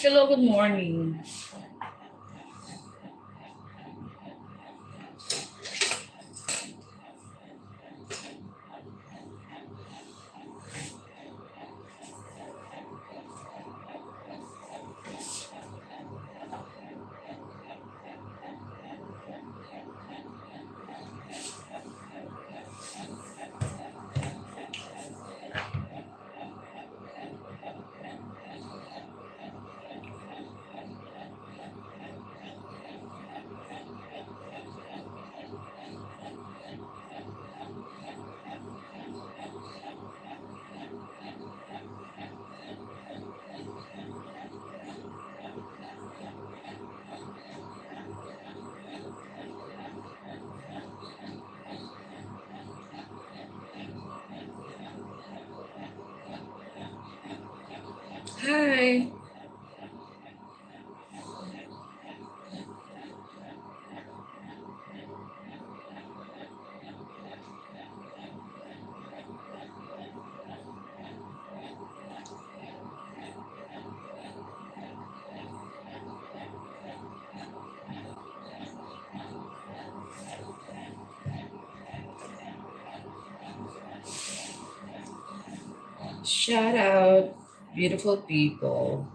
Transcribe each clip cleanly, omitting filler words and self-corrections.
Hello, good morning. Hi. Shout out, beautiful people.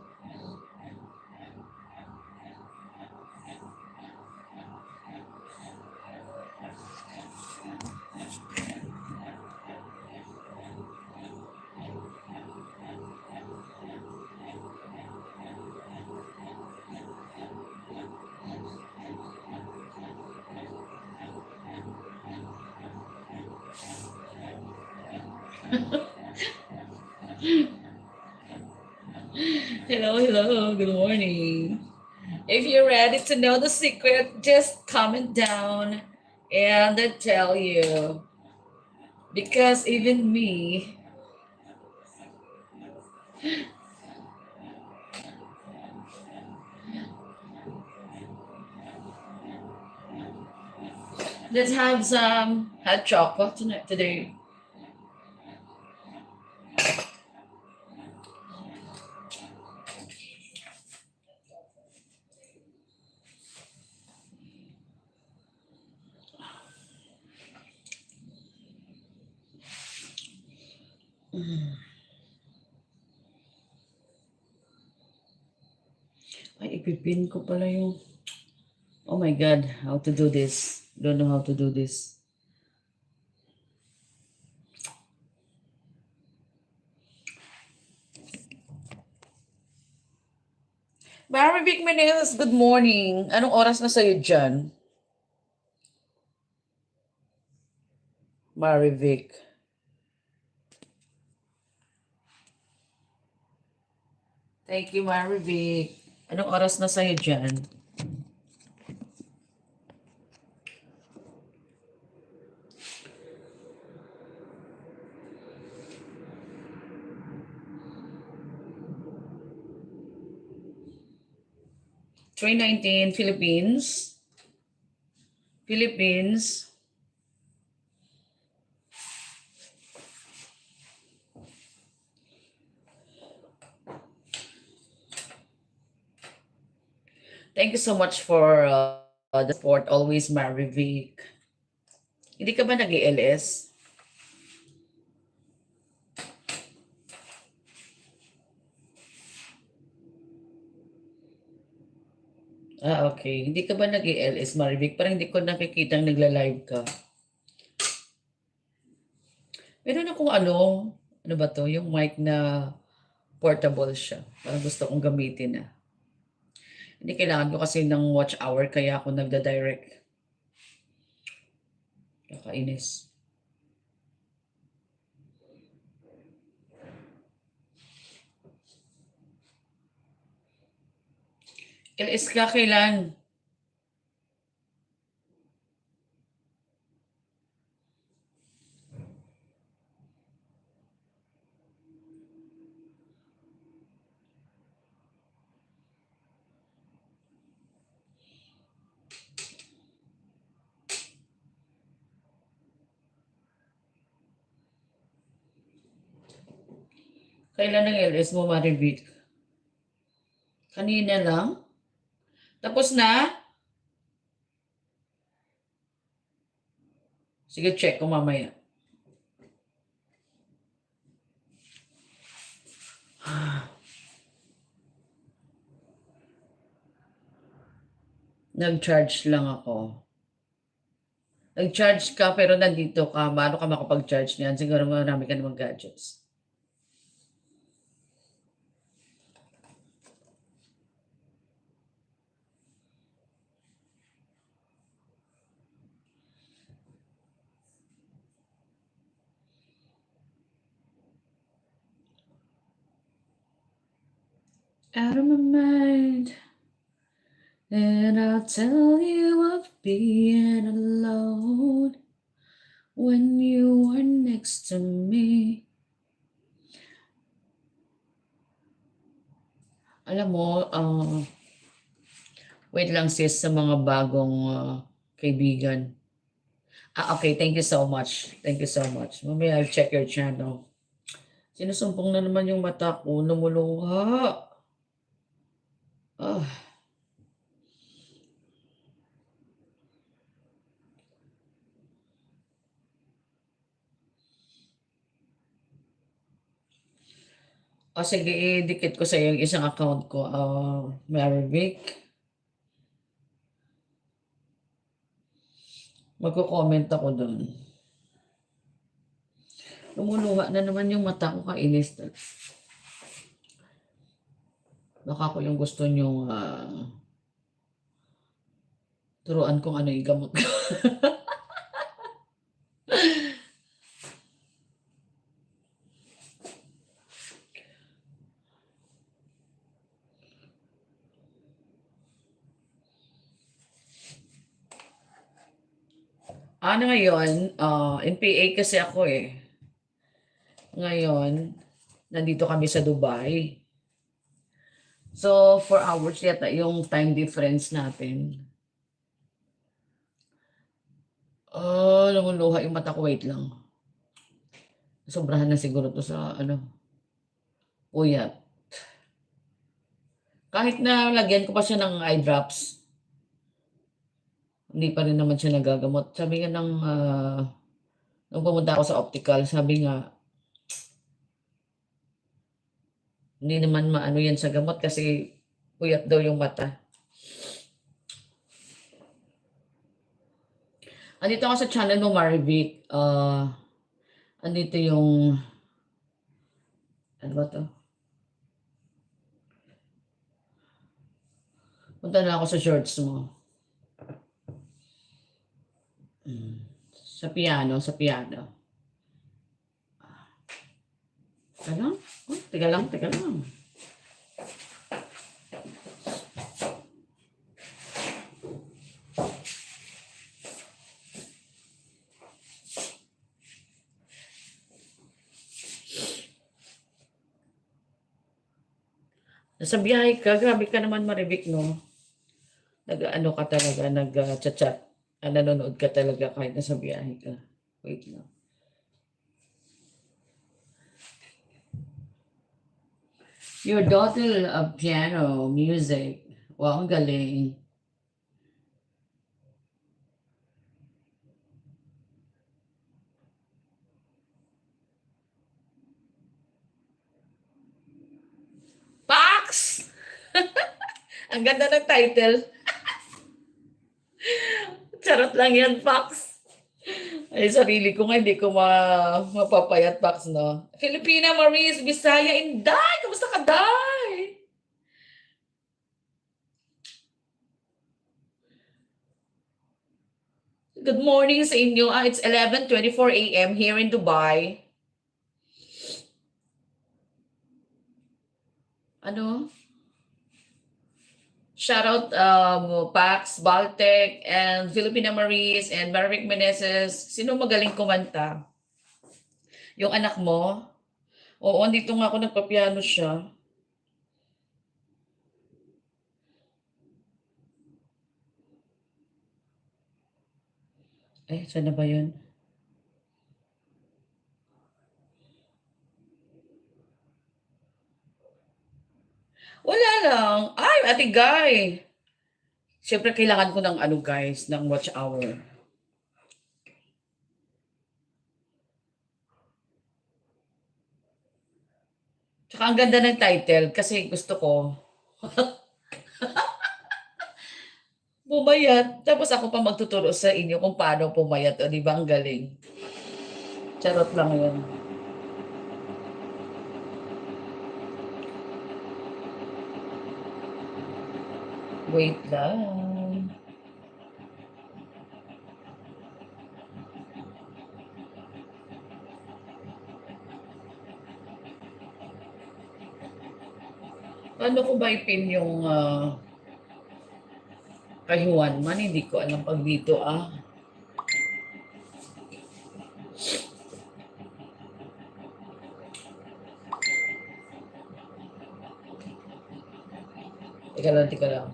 Hello, good morning. If you're ready to know the secret, just comment down and I'll tell you. Because even me, let's have some hot chocolate tonight today. Ay, ipipin ko pala yung... Oh my God, how to do this? Don't know how to do this. Mary Vic Meneses, good morning. Anong oras na sa'yo dyan? Mary Vic. Thank you, Mary Vic. Anong oras na sa'yo dyan? #319 Philippines. Philippines. Thank you so much for the support. Always, Mary Vic. Hindi ka ba nag-ELS? Ah, okay. Hindi ka ba nag-ELS, Mary Vic? Parang hindi ko nakikita nagla-live ka. Meron akong ano ba to? Yung mic na portable siya. Parang gusto kong gamitin na. Hindi kailangan ko kasi ng watch hour kaya ako nagda-direct. Nakainis. LS ka kailan? Kailan ang LS mo, Mary Vic? Kanina lang? Tapos na? Sige, check ko mamaya. Nag-charge lang ako. Nag-charge ka pero nandito ka. Paano ka makapag-charge niyan? Siguro marami ka namang gadgets. Out of my mind. And I'll tell you of being alone when you are next to me. Alam mo, wait lang sis sa mga bagong kaibigan. Okay, thank you so much. Thank you so much. Mamaya I'll check your channel. Sinusumpong na naman yung mata ko, lumuluha. Ah. Sige, idikit ko sa yung isang account ko, Marivic. Magko-comment ako doon. Lumuluha na naman yung mata ko, kainis. Baka ko yung gusto nyong turuan kung ano yung gamot ko. Ngayon, NPA kasi ako eh. Ngayon, nandito kami sa Dubai. So, 4 hours yata yung time difference natin. Lumuluha yung mata ko. Wait lang. Sobrahan na siguro to sa puyat. Kahit na lagyan ko pa siya ng eye drops, hindi pa rin naman siya nagagamot. Sabi nga nung pumunta ako sa optical, sabi nga, hindi naman maano yan sa gamot kasi puyat daw yung mata. Andito ako sa channel mo, Marivic. Andito yung, ano ba to? Punta na ako sa shorts mo. Sa piano. Ano? Teka lang. Nasa biyahe ka, grabe ka naman, Marivic, no? Nag-ano ka talaga, nag-chat-chat. Nanonood ka talaga kahit nasa biyahe ka. Wait lang. Your daughter of piano, music. Wow, ang galing. Pax! Ang ganda ng title. Charot lang yan, Pax. Ay, sarili ko nga, hindi ko mapapayat, Pax, no? Filipina, Maurice, Bisaya, Inday! Kamusta ka, Day? Good morning sa inyo. It's 11:24 a.m. here in Dubai. Ano? Shoutout Pax, Baltec, and Filipina Maris, and Marivic Meneses. Sino magaling kumanta? Yung anak mo? Oo, andito nga ako nagpapiano siya. Saan na ba yun? Wala lang. Ay, Ate Guy. Siyempre kailangan ko ng ano guys, ng watch hour. Tsaka ang ganda ng title kasi gusto ko pumayat. Tapos ako pa magtuturo sa inyo kung paano pumayat. O, di ba? Ang galing. Charot lang yun. Wait lang. Paano ko ba ipin yung kay Juan man? Hindi ko alam pag dito Teka lang.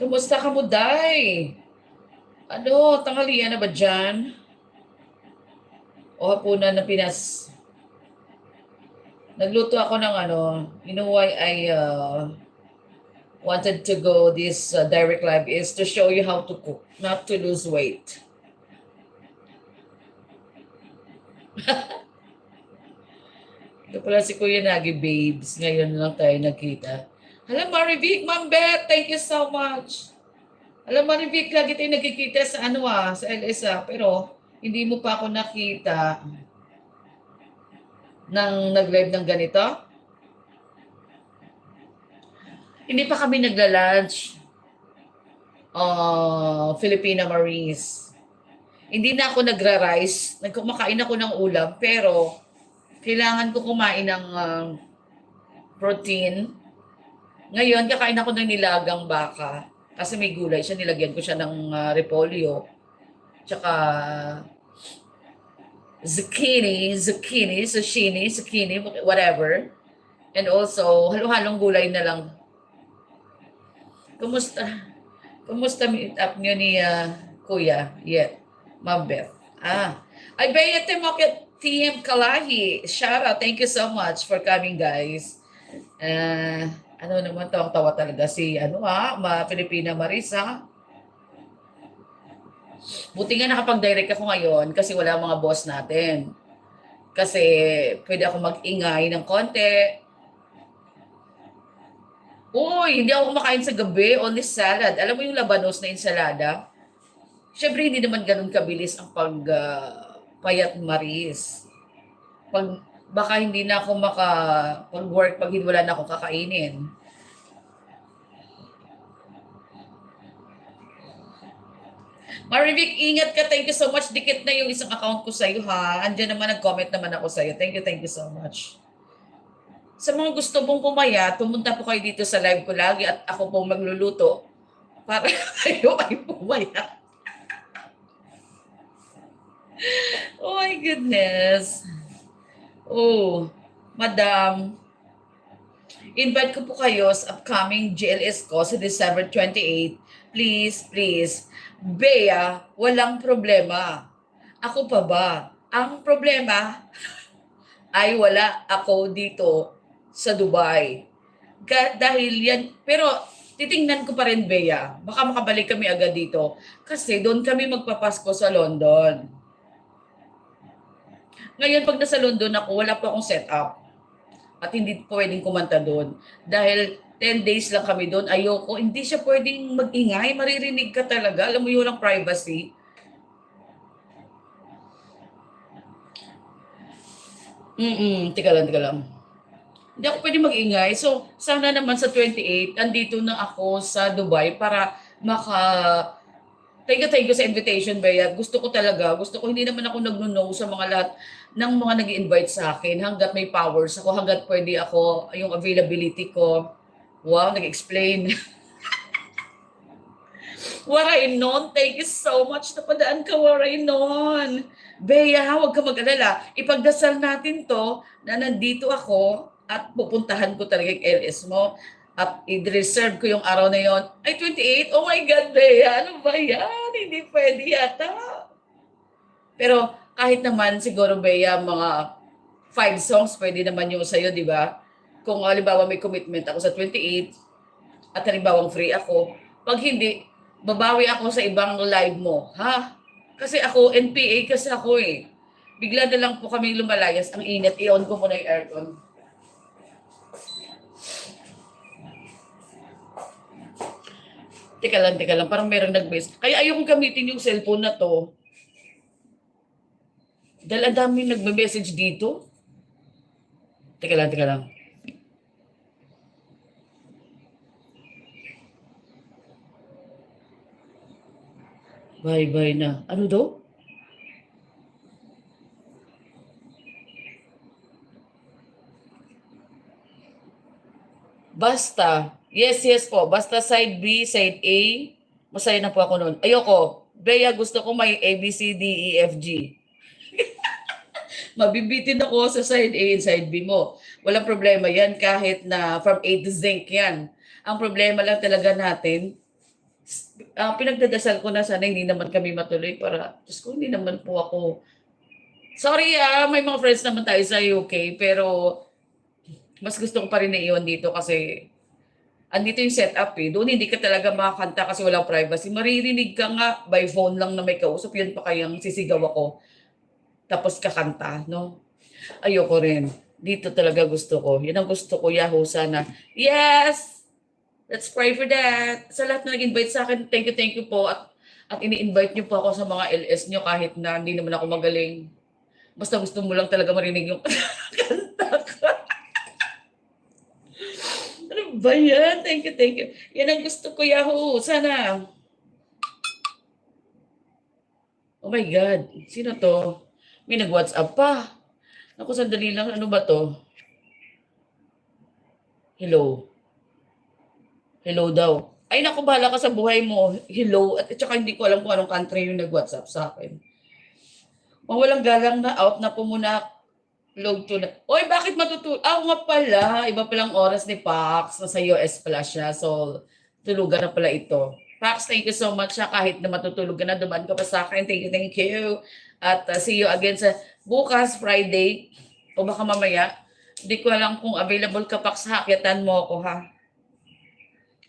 Kumusta ka mo, Day? Ano, tanghalian na ba dyan? O hapunan na Pinas? Nagluto ako ng you know why I wanted to go this direct live is to show you how to cook, not to lose weight. Ito pala si Kuya Nagi, babes. Ngayon lang tayo nagkita. Alam, Marivic, Ma'am Beth, thank you so much. Alam, Marivic, lagi tayo nagkikita sa sa LS pero hindi mo pa ako nakita nang nag-live ng ganito. Hindi pa kami nagla-lunch. Filipina Maris. Hindi na ako nagra-rice. Nagkumakain ako ng ulam, pero kailangan ko kumain ng protein. Ngayon, kakain ako ng nilagang baka. Kasi may gulay siya, nilagyan ko siya ng repolyo. Tsaka zucchini, whatever. And also, halo-halong gulay na lang. Kumusta? Kumusta meet up nyo ni Kuya? Ma'am Beth. Ay, Bea Timoket Team Kalahi. Shout out. Thank you so much for coming, guys. Ano naman, tawang-tawa talaga si, Filipina Maris, Buti nga nakapag-direct ako ngayon kasi wala mga boss natin. Kasi pwede ako mag-ingay ng konti. Uy, hindi ako kumakain sa gabi, only salad. Alam mo yung labanos na ensalada? Siyempre, hindi naman ganun kabilis ang payat Maris. Baka hindi na ako pag-work pag wala na akong kakainin. Marivic, ingat ka. Thank you so much. Dikit na yung isang account ko sa'yo, ha? Andiyan naman, nag-comment naman ako sa'yo. Thank you so much. Sa mga gusto pong pumayat, pumunta po kayo dito sa live ko lagi at ako pong magluluto para kayo ay pumayat. Oh my goodness. Oh, madam. Invite ko po kayo sa upcoming GLS ko sa December 28. Please. Bea, walang problema. Ako pa ba? Ang problema ay wala ako dito sa Dubai. Dahil yan, pero titingnan ko pa rin, Bea. Baka makabalik kami agad dito. Kasi doon kami magpapasko sa London. Ngayon, pag nasa London ako, wala pa akong setup. At hindi pwedeng kumanta doon. Dahil 10 days lang kami doon, ayoko. Hindi siya pwedeng mag-ingay. Maririnig ka talaga. Alam mo yun ang privacy. Tika lang. Hindi ako pwede mag-ingay. So, sana naman sa 28, andito na ako sa Dubai para Thank you sa invitation, Bea. Gusto ko, hindi naman ako nag-no sa mga lahat ng mga nag-i-invite sa akin hanggat may powers ako, hanggat pwede ako, yung availability ko. Wow, nag-explain. Warainon, thank you so much. Napadaan ka, Warainon. Bea, huwag ka mag-alala. Ipagdasal natin to na nandito ako at pupuntahan ko talaga yung LS mo. at i-reserve ko yung araw na yon. Ay, 28? Oh my God, Bea, ano ba yan? Hindi pwede yata. Pero kahit naman siguro, Bea, mga 5 songs, pwede naman yung sa'yo, di ba? Kung halimbawa may commitment ako sa 28 at halimbawa free ako, pag hindi, babawi ako sa ibang live mo. Ha? Kasi ako, NPA kasi ako eh. Bigla na lang po kami lumalayas. Ang init, i-on ko muna yung aircon. Teka lang, parang merong nag-mess. Kaya ayokong gamitin yung cellphone na to. Dahil ang dami nagme-message dito. Teka lang. Bye na. Ano daw? Basta. Yes po. Basta side B, side A. Masaya na po ako noon. Ayoko. Bea, gusto ko may A, B, C, D, E, F, G. Mabibitin ako sa side A and side B mo. Walang problema yan kahit na from A to zinc yan. Ang problema lang talaga natin, pinagdadasal ko na sana hindi naman kami matuloy para, Diyos ko, hindi naman po ako. Sorry may mga friends naman tayo sa UK, pero mas gusto ko pa rin na iwan dito kasi andito yung setup eh. Doon hindi ka talaga makakanta kasi walang privacy. Maririnig ka nga by phone lang na may kausap. Yun pa kayang sisigaw ako. Tapos kakanta, no? Ayoko rin. Dito talaga gusto ko. Yan ang gusto ko, Yahoo, sana. Yes! Let's pray for that. Sa lahat na nag-invite sa akin, thank you po. At ini-invite niyo po ako sa mga LS niyo kahit na hindi naman ako magaling. Basta gusto mo lang talaga marinig yung kanta ko. Ano ba yan? Thank you. Yan ang gusto ko, Yahoo. Sana. Oh my God. Sino to? May nag-WhatsApp pa. Ako, sandali lang. Ano ba to? Hello. Hello daw. Ay, naku, bahala ka sa buhay mo. Hello. At saka hindi ko alam kung anong country yung nag-WhatsApp sa akin. Walang galang na out na po muna. Load to na. Oy, bakit matutulog? Nga pala. Iba palang oras ni Pax. Nasa US pala siya. So, tulugan na pala ito. Pax, thank you so much. Kahit na matutulog ka na, dumaan ka pa sa akin. Thank you. At see you again sa bukas, Friday. O baka mamaya. Hindi ko alam kung available ka, Pax. Hakyatan mo ako, ha?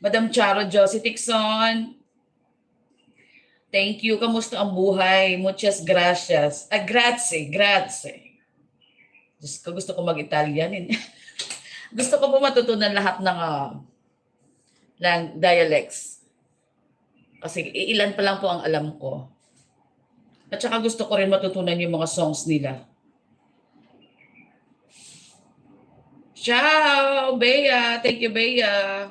Madam Charo Josie Tixon. Thank you. Kamusta ang buhay? Muchas gracias. Grazie. Diyos ko, gusto ko mag-Italian. Gusto ko po matutunan lahat ng dialects. Kasi ilan pa lang po ang alam ko. At saka gusto ko rin matutunan yung mga songs nila. Ciao, Bea. Thank you, Bea.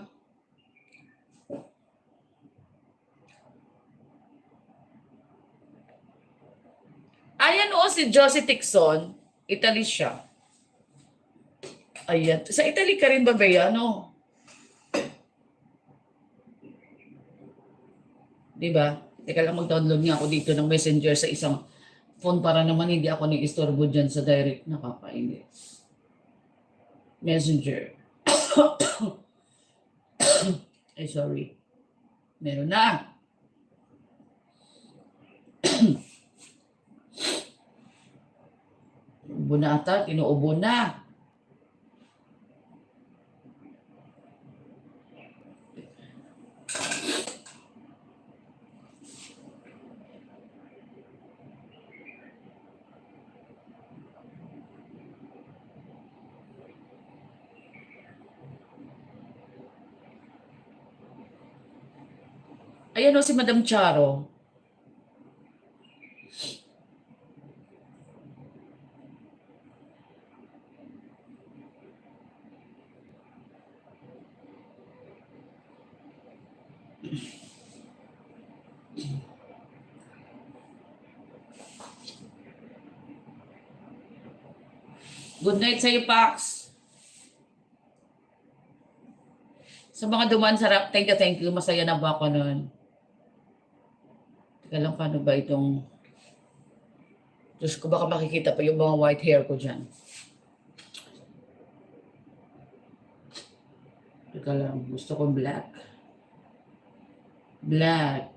Ayan si Josie Tixon. Italy siya. Ayan. Sa Italy ka rin ba, Bea? No? Diba? Teka lang, mag-download nga ako dito ng messenger sa isang phone para naman hindi ako nag-istorbo dyan sa direct. Nakakainis. Messenger. Ay, sorry. Meron na. Ubo na ata. Tinuubo na. Ayan si Madam Charo. Good night sa'yo, Pax. Sa mga dumaan sarap, thank you. Masaya na ba ako nun? Teka lang, paano ba itong... Diyos ko, baka makikita pa yung mga white hair ko dyan. Teka lang, gusto ko black. Black.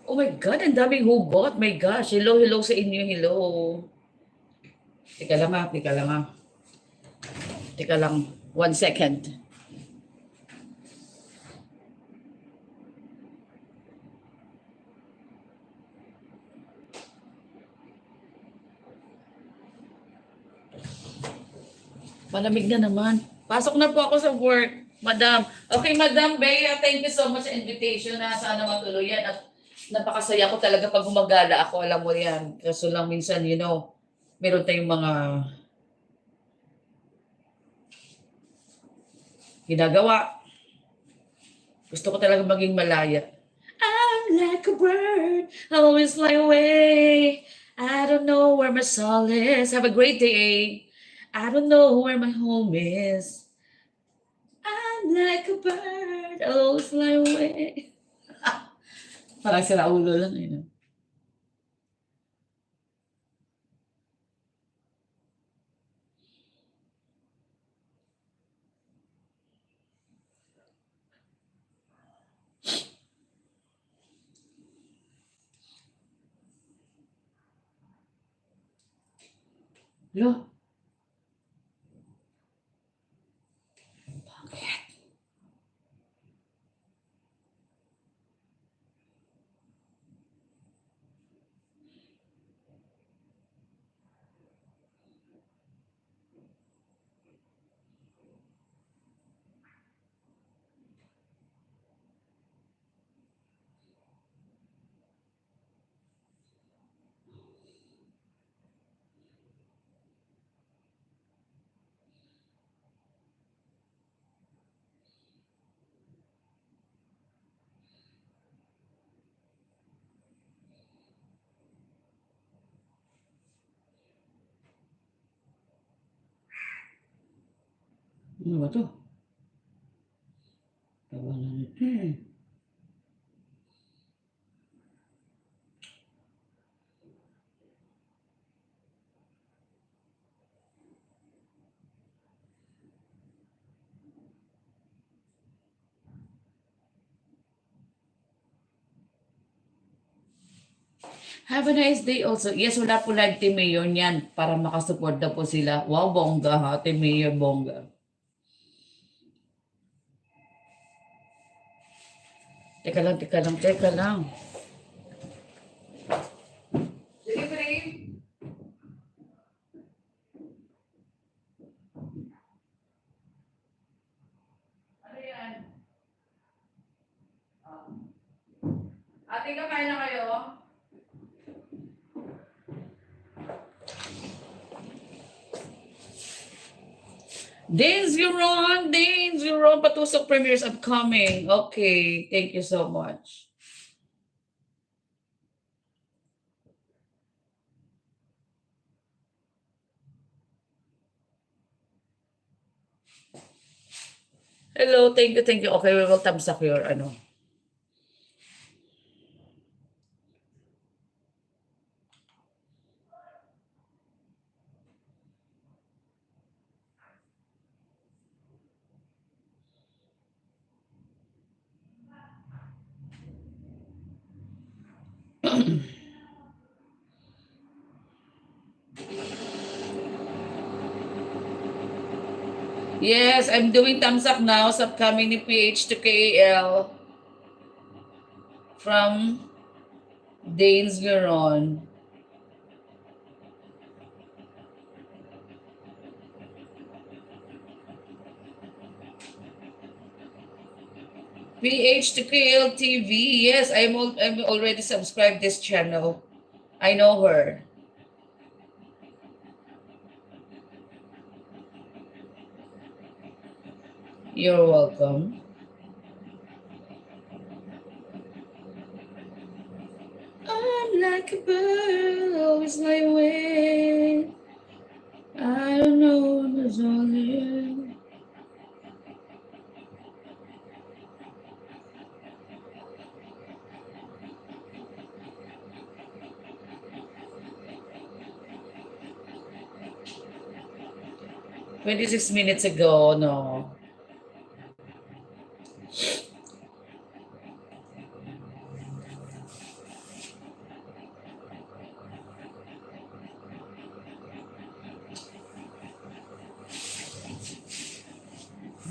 Oh my God, ang daming hugot. My gosh, hello, hello sa inyo, hello. Teka lang ah, teka lang ah. Teka lang, 1 second. Malamig na naman. Pasok na po ako sa work, madam. Okay, Madam Bea, thank you so much sa invitation na sana matuloy yan. At napakasaya ko talaga pag gumagala ako, alam mo yan. Kaso lang minsan, meron tayong mga ginagawa. Gusto ko talaga maging malaya. I'm like a bird, always fly away. I don't know where my soul is. Have a great day. I don't know where my home is. I'm like a bird, always fly away. Parang sira ulo lang eh. No? Lo, bakit? Ano ba to? Tawanan ito eh. Have a nice day also. Yes, wala po live Team Mayor niyan para makasupport na po sila. Wow, bongga ha. Team Mayor, bongga. Teka lang, teka lang, teka lang. Sige, Frame. Ano yan? Ate, kakain na kayo? Danes, you're on. Patusok premieres upcoming. Okay, thank you so much. Hello, thank you, thank you. Okay, we will tamsak your ano. Yes, I'm doing thumbs up now sa upcoming ni PH to KAL. from Danes Garon. PH to KL TV. Yes, I'm already subscribed this channel. I know her. You're welcome. I'm like a bird, always my way. I don't know what's on you. $26 minutes ago, no.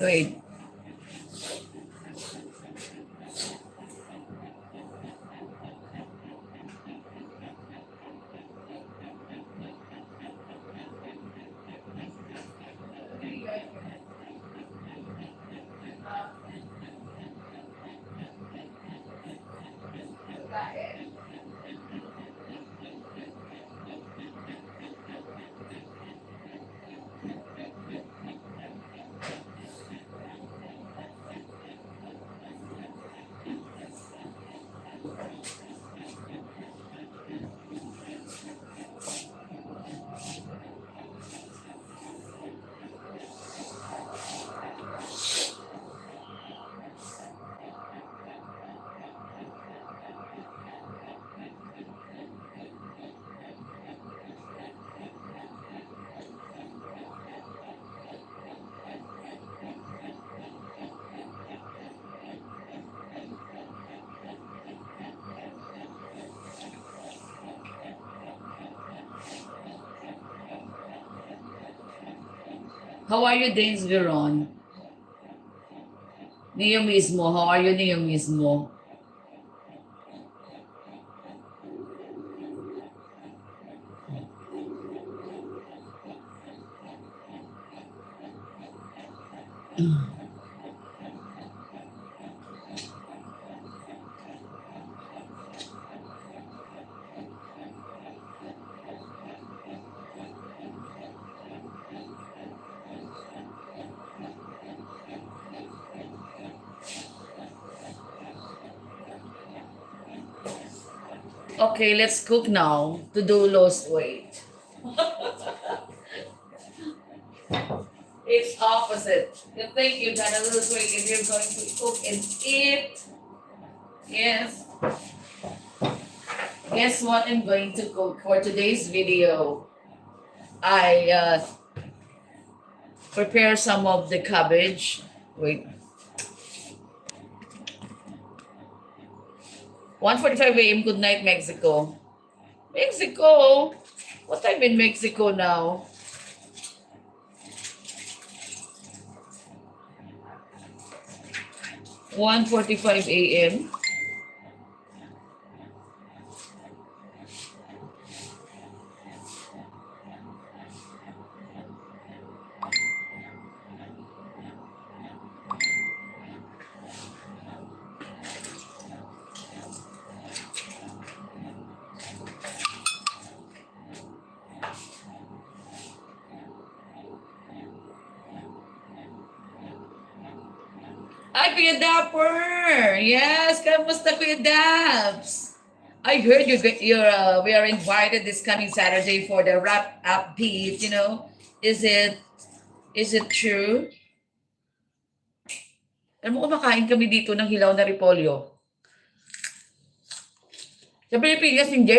Wait. How are you, Danes Veron? Niyo mismo. How are you niyo mismo? Okay, let's cook now to do lose weight. It's opposite. You think you're gonna lose weight if you're going to cook and eat. Yes. Guess what I'm going to cook for today's video? I prepare some of the cabbage. Wait. 1:45 a.m. Good night, Mexico. Mexico? What time in Mexico now? $1:45 a.m. Ay, Kuya Dapper! Yes, kamusta Kuya Daps? I heard we are invited this coming Saturday for the wrap up beat, you know. Is it true? Alam mo, kumakain kami dito ng hilaw na repolyo. Sa Pilipinas, hindi.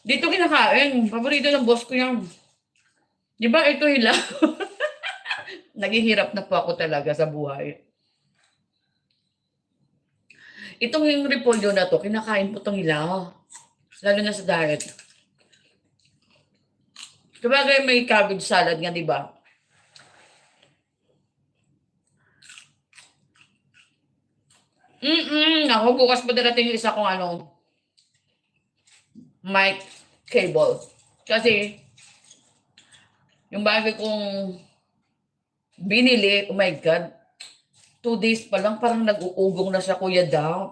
Dito kinakain. Paborito ng boss ko yan. Di ba ito hilaw? Naghihirap na po ako talaga sa buhay. Itong yung repolyo na to, kinakain po itong hilaw. Lalo na sa diet. Sabagay may cabbage salad nga, di ba? Ako bukas pa darating yung isa kong mic cable. Kasi, yung bagay kong binili, oh my God, 2 days pa lang, parang nag-uugong na siya, Kuya Daw.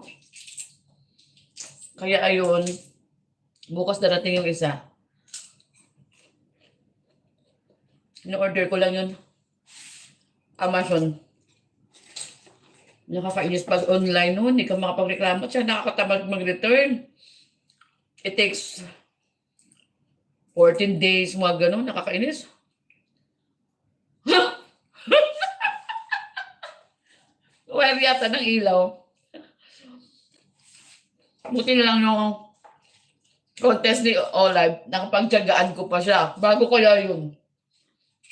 Kaya ayun, bukas darating yung isa. In-order ko lang yun. Amazon. Nakakainis pag online nun, hindi ka makapagreklamo siya, nakakatamad mag-return. It takes 14 days, mga ganun, nakakainis. Wire yata ng ilaw. Buti na lang yung contest ni Olive, nakapagtyagaan ko pa siya. Bago kaya yun.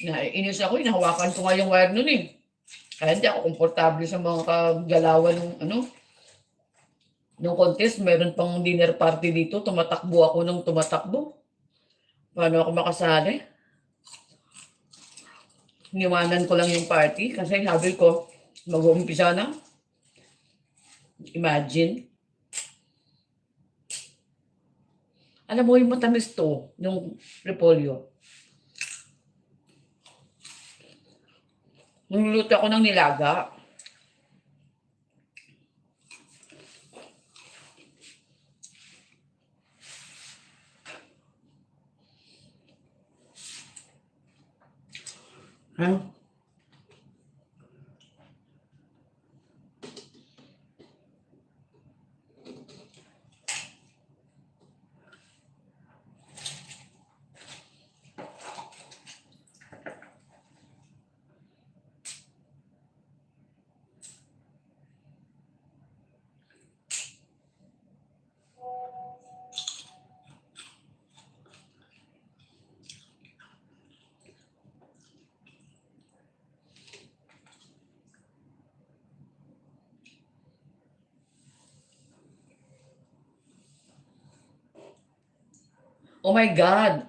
Naiinis ako, hinahawakan ko nga yung wire nun eh. Kaya hindi ako komportable sa mga kagalawan ng nung contest. Meron pang dinner party dito, tumatakbo ako nung tumatakbo. Paano ako makasali? Niwanan ko lang yung party kasi sabi ko, mag-uumpisa na. Imagine. Alam mo, yung matamis to, yung repolyo. Niluluto ako ng nilaga. Huh? Oh my God.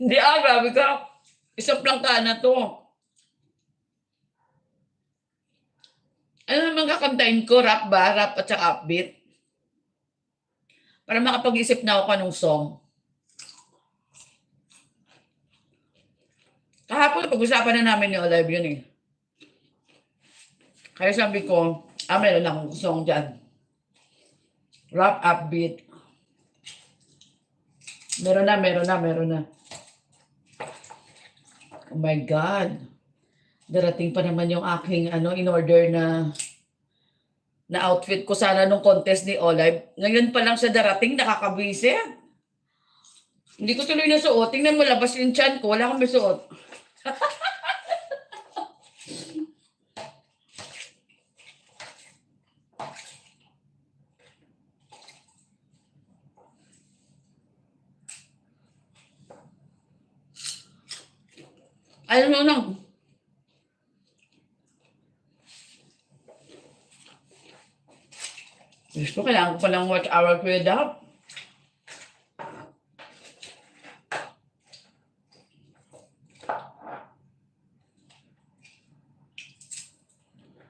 Hindi grabe ka. Isang plangka na to. Ano naman kakantahin ko? Rap ba? Rap at saka upbeat? Para makapag-isip na ako kanong song. Kahapon, pag-usapan na namin ni Olive yun eh. Kaya sabi ko, meron akong song dyan. Rap, upbeat. Meron na. Oh my God. Darating pa naman yung aking in-order na outfit ko sana nung contest ni Olive. Ngayon pa lang siya darating, nakakabwisit. Hindi ko tuloy na suot. Tingnan mo, labas yung tiyan ko. Wala akong may suot. Alam mo nang. Gusto, kailangan ko palang watch hour ko yun up.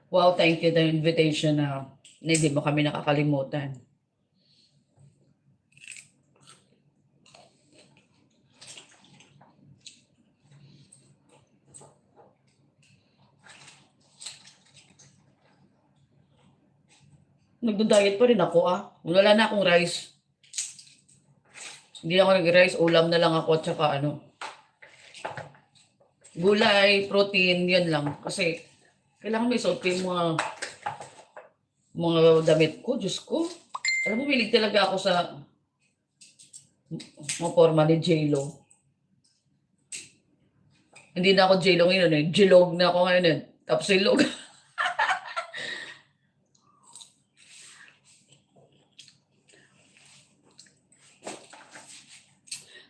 Wow, thank you the invitation na hindi mo kami nakakalimutan. Nagdo-diet pa rin ako Wala na akong rice. Hindi ako nag-rice, ulam na lang ako at saka gulay, protein, yan lang. Kasi kailangan may suot ko yung mga damit ko, Diyos ko. Alam mo, milig talaga ako sa mga forma ni J-Lo. Hindi na ako J-Lo ngayon Jilog na ako ngayon Tapos silog.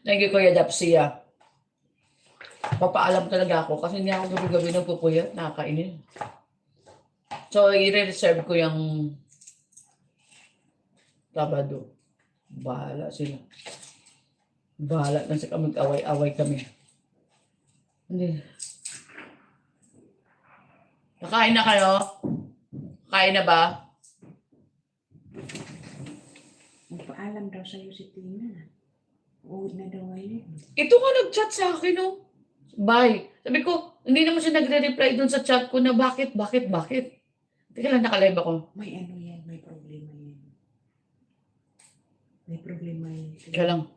Thank you, Kuya Dapsia. Papaalam talaga ako kasi hindi ako gabi-gabi nagpupuyat. Nakakainin. So, i-reserve ko yung Sabado. Bahala sila. Bahala lang sa mag-away-away kami. Hindi. Nakain na kayo? Kain na ba? Magpaalam daw sa'yo si Tina. Uwi na daw ngayon. Ito nga nag-chat sa akin, oh. Bye. Sabi ko, hindi naman siya nagre-reply dun sa chat ko na bakit. Teka lang, nakalive ako. May ano yan, may problema yan. May problema yan. Teka lang.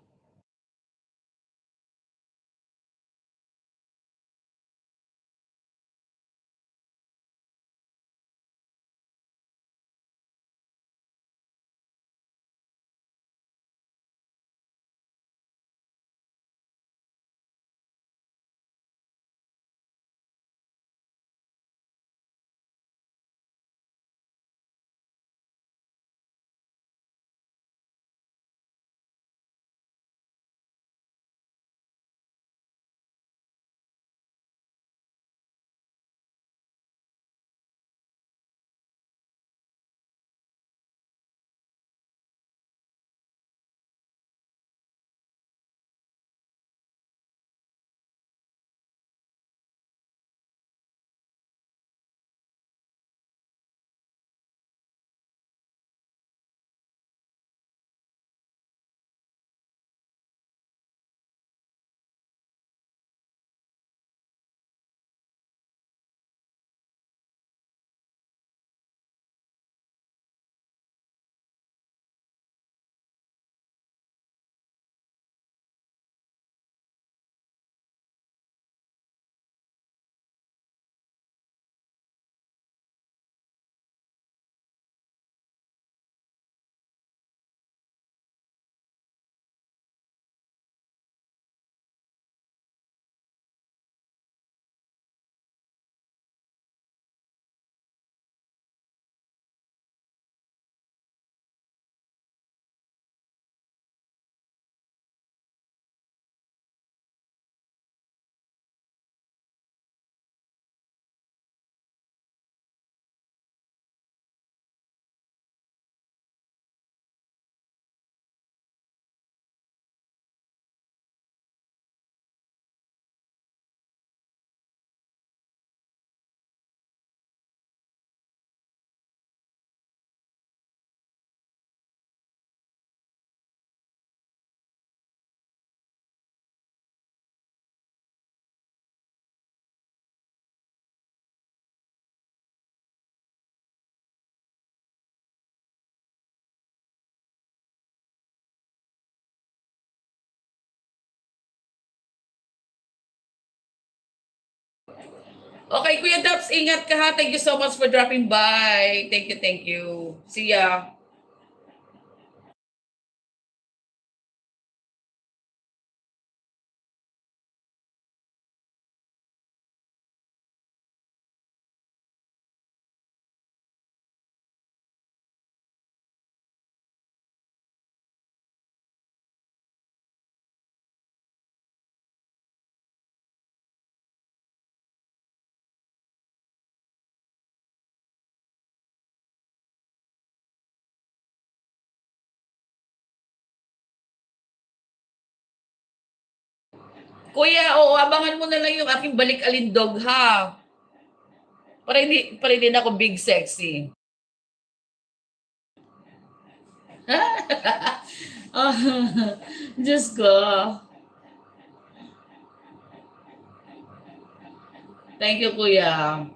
Okay, Kuya Daps, ingat ka ha. Thank you so much for dropping by. Thank you. See ya. Kuya, oo, abangan mo na lang yung aking balik alindog ha. Para hindi na ako big sexy. Ah, Diyos ko. Thank you, Kuya.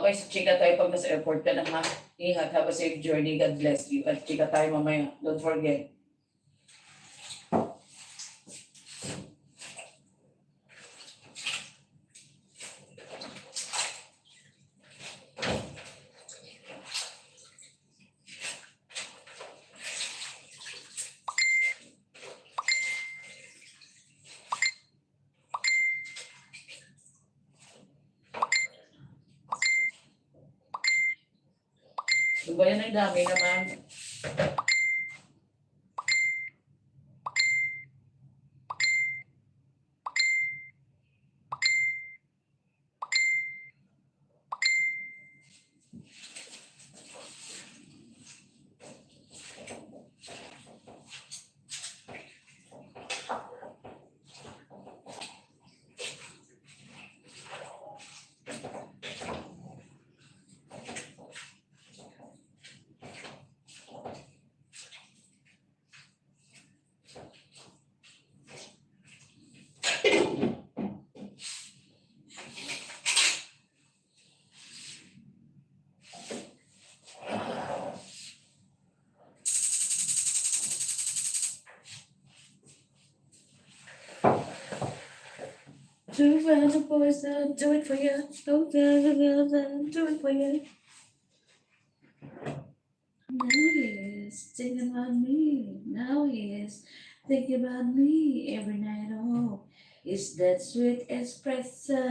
Okay, so chika tayo pag nasa airport ka na ha. Ingat, have a safe journey. God bless you. At chika tayo mamaya. Don't forget. So ba yan ay dami naman? Two random boys that do it for you. Do it for you. Now he is thinking about me. Now he is thinking about me every night. Oh, is that sweet espresso?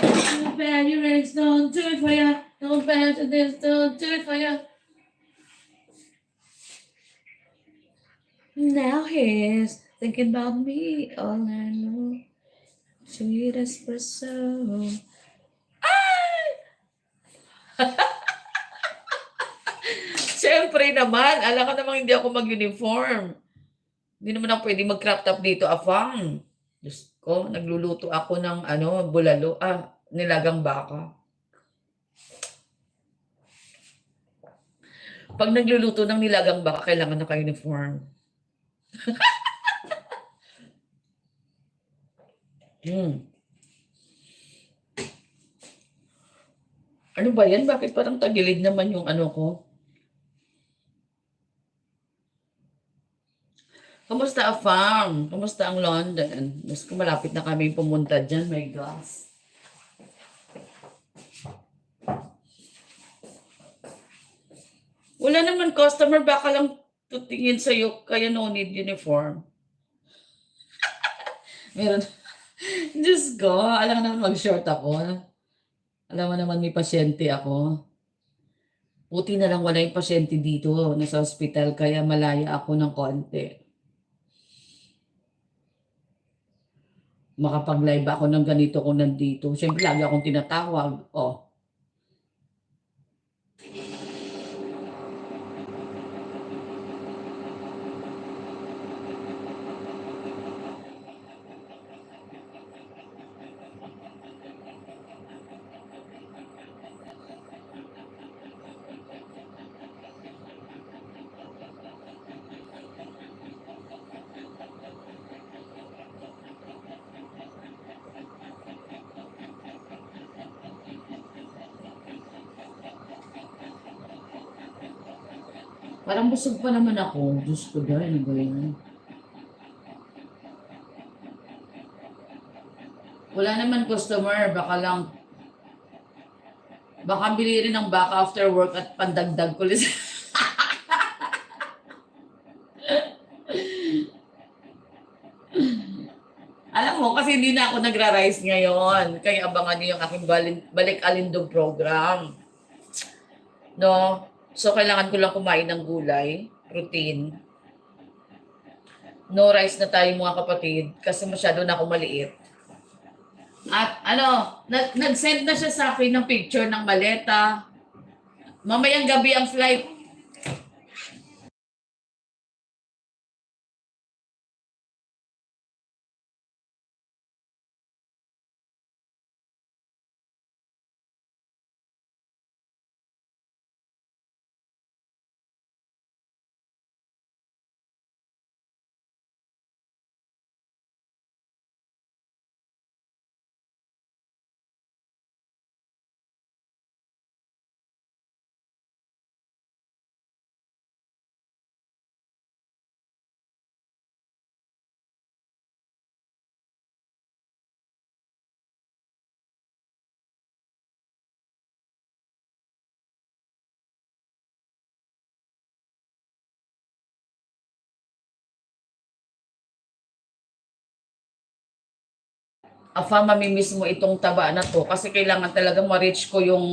Don't bad your eggs, don't do it for you. Don't bad to this, don't do it for you. Now he is thinking about me all night long. Sweet espresso. Siyempre naman, alam ko namang hindi ako mag-uniform. Hindi naman ako pwede mag-crop top dito, afang. Diyos ko, nagluluto ako ng bulalo, nilagang baka. Pag nagluluto ng nilagang baka, kailangan naka-uniform. Ano ba yan? Bakit parang tagilid naman yung ano ko? Kamusta afam? Kamusta ang London? Mas kung malapit na kami pumunta dyan, my gosh. Wala naman customer, baka lang tutingin sa'yo, kaya no need uniform. Meron. Diyos ko, alam mo naman mag-short ako. Alam mo naman may pasyente ako. Buti na lang wala yung pasyente dito, nasa hospital, kaya malaya ako ng konti. Makapag-live ako ng ganito kung nandito. Siyempre, lagi akong tinatawag. Oh. Parang busog pa naman ako. Diyos ko ba, ano ba yan? Wala naman customer, baka bili rin ng baka after work at pandagdag ko ulit. Alam mo, kasi hindi na ako nagra-rise ngayon. Kaya abangan niyo yung aking balik alindog program. No? So, kailangan ko lang kumain ng gulay, protein. No rice na tayo mga kapatid kasi masyado na ako maliit. At nag-send na siya sa akin ng picture ng maleta. Mamayang gabi ang flight. Afa, mamimiss mo itong taba na to kasi kailangan talaga ma-reach ko yung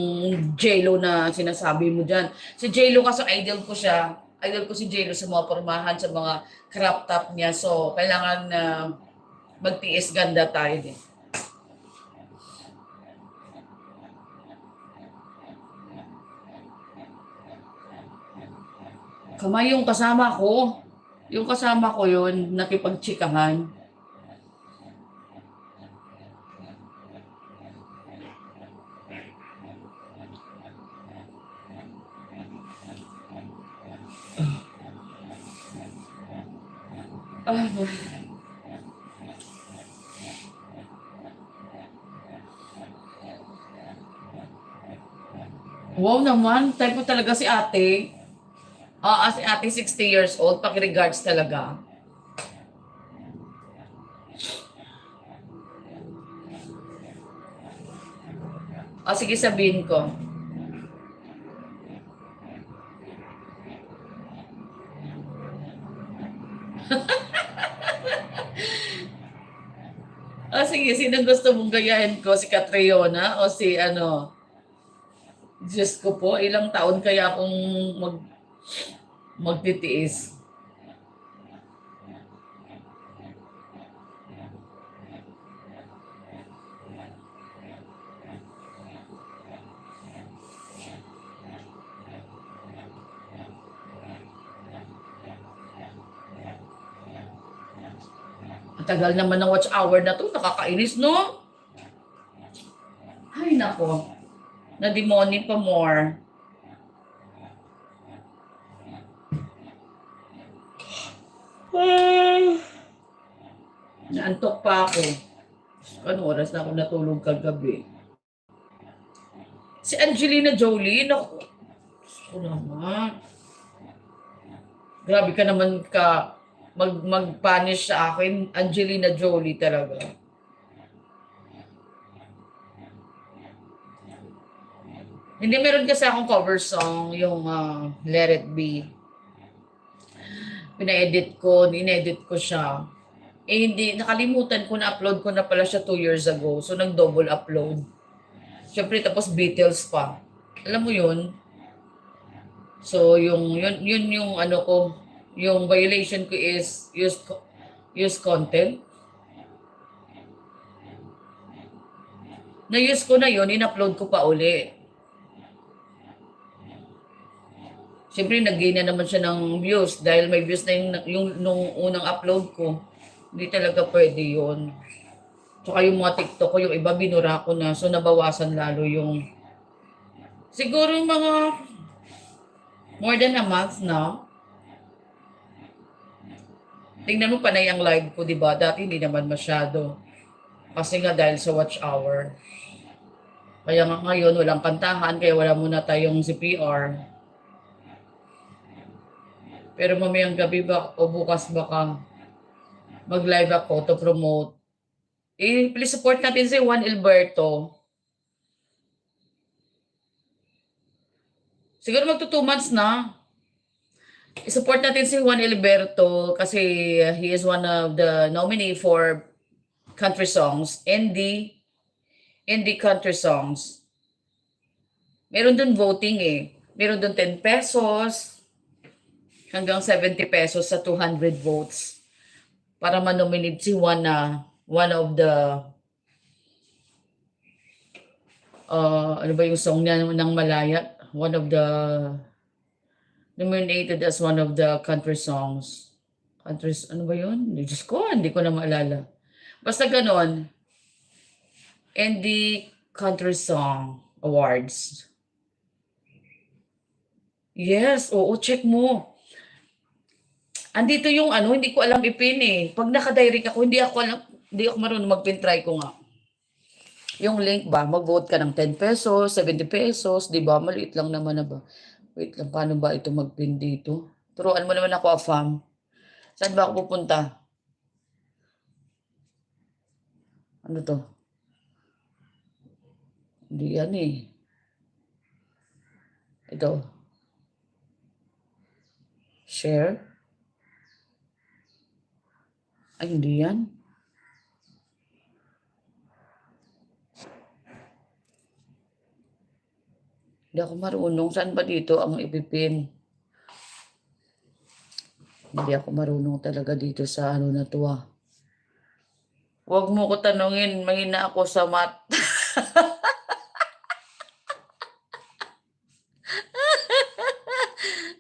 J-Lo na sinasabi mo dyan. Si J-Lo kasi idol ko siya. Idol ko si J-Lo sa mga pormahan, sa mga crop top niya. So, kailangan na magtiis ganda tayo din. Kamay yung kasama ko. Yung kasama ko yun, nakipagtsikahan. Ah, wow naman, type mo talaga si ate. Si ate 60 years old, paki-regards talaga. Sige sabihin ko. Sige, sino gusto mong gayahin ko? Si Catriona o si ano? Diyos ko po, ilang taon kaya akong magtitiis. Ang tagal naman ng watch hour na to, nakakainis, no? Ay, nako. Na-demoni pa more. Naantok pa ako. Anong oras na ako natulog kagabi? Si Angelina Jolie, naku. Ako naman. Grabe ka naman mag-punish sa akin. Angelina Jolie talaga. Hindi, meron kasi akong cover song, yung Let It Be. Pina-edit ko, inedit ko siya. Hindi, nakalimutan ko na upload ko na pala siya 2 years ago. So, nag-double upload. Siyempre, tapos Beatles pa. Alam mo yun? So, yun yung ano ko, yung violation ko is use content. Na-use ko na yun, in-upload ko pa uli. Siyempre, nag-gain na naman siya ng views dahil may views na yung nung unang upload ko. Hindi talaga pwede yun. Tsaka yung mga TikTok ko, yung iba binura ko na. So, nabawasan lalo yung... Siguro mga more than a month na. Tingnan mo panay ang live ko, di ba? Dati hindi naman masyado. Kasi nga dahil sa watch hour. Kaya nga ngayon, walang kantahan, kaya wala muna tayong CPR. Pero mamayang gabi ba o bukas baka mag-live ako to promote. Please support natin si Juan Alberto. Siguro magto 2 months na. I-support natin si Juan Alberto kasi he is one of the nominee for country songs, indie country songs. Meron dun voting eh. Meron dun 10 pesos hanggang 70 pesos sa 200 votes para manominate si Juan na one of the ano ba yung song niya ng Malaya? One of the nominated as one of the country songs. Countries, ano ba yun? Diyos ko, hindi ko na maalala. Basta ganon. Indie Country Song Awards. Yes, oo, check mo. Andito yung ano, hindi ko alam ipin eh. Pag naka-direct ako, hindi ako marunong mag-pin, try ko nga. Yung link ba, mag-vote ka ng 10 pesos, 70 pesos, di ba? Maliit lang naman na ba? Wait lang, paano ba ito mag-pin dito? Turuan mo naman ako, Afam. Saan ba ako pupunta? Ano to? Hindi yan eh. Ito. Share. Ay, hindi yan. Hindi ako marunong. Saan ba dito ang ipipin? Hindi ako marunong talaga dito sa ano na to ah. Huwag mo ko tanungin, mahina ako sa math.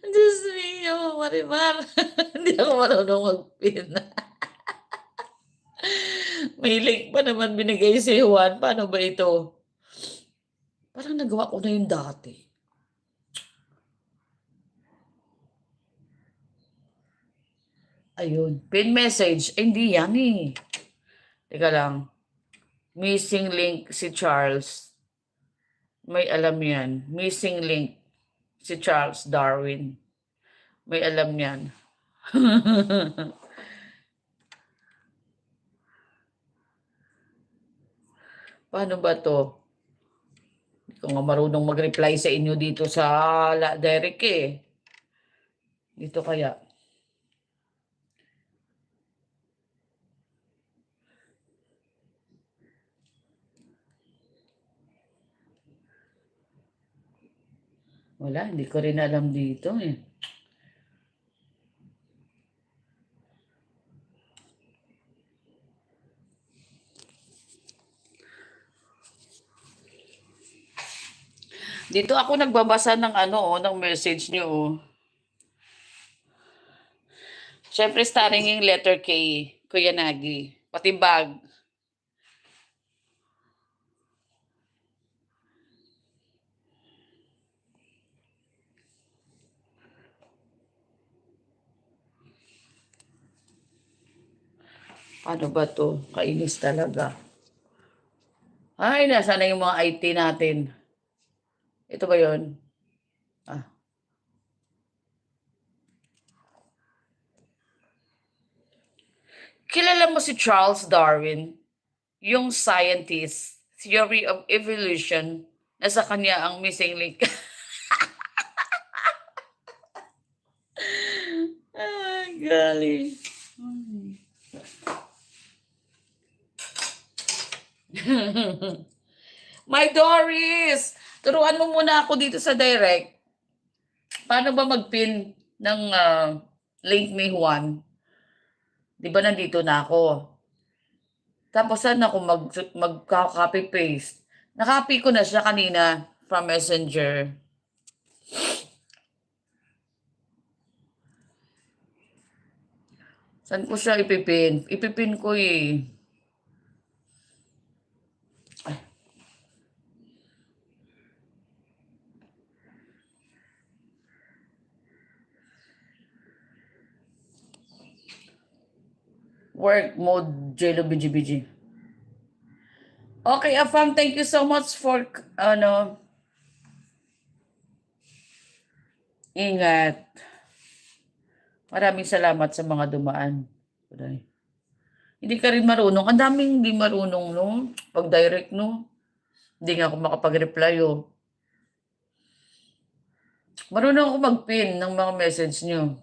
Diyos mio, Marimar. Hindi ako marunong mag-pin. May link pa naman binigay si Juan. Paano ba ito? Parang nagawa ko na yung dati. Ayun. Pin message. Eh, hindi yan eh. Teka lang. Missing link si Charles. May alam yan. Missing link si Charles Darwin. May alam yan. Paano ba to? Hindi ko nga marunong mag-reply sa inyo dito sa Derek eh. Dito kaya. Wala, hindi ko rin alam dito eh. Dito ako nagbabasa ng ano, ng message niyo. Oh. Siyempre starting yung letter K, Kuya Nagi. Pati bag. Paano ba to? Kainis talaga. Ay, nasa na yung mga IT natin? Ito ba yon? Ah. Kilala mo si Charles Darwin? Yung scientist, theory of evolution, nasa kanya ang missing link. Ay, galing. My Doris! Turuan mo muna ako dito sa direct. Paano ba mag-pin ng link ni Juan? Di ba nandito na ako? Tapos saan ako mag-copy paste? Nakopy ko na siya kanina from Messenger. Saan ko siya ipipin? Ipipin ko eh. Ay. Work mode, JLo BGBG. Okay, Afam, thank you so much for, ingat. Maraming salamat sa mga dumaan. Hindi ka rin marunong. Ang daming hindi marunong, no? Pag direct, no? Hindi nga ako makapag-reply, oh. Marunong ako mag-pin ng mga message nyo.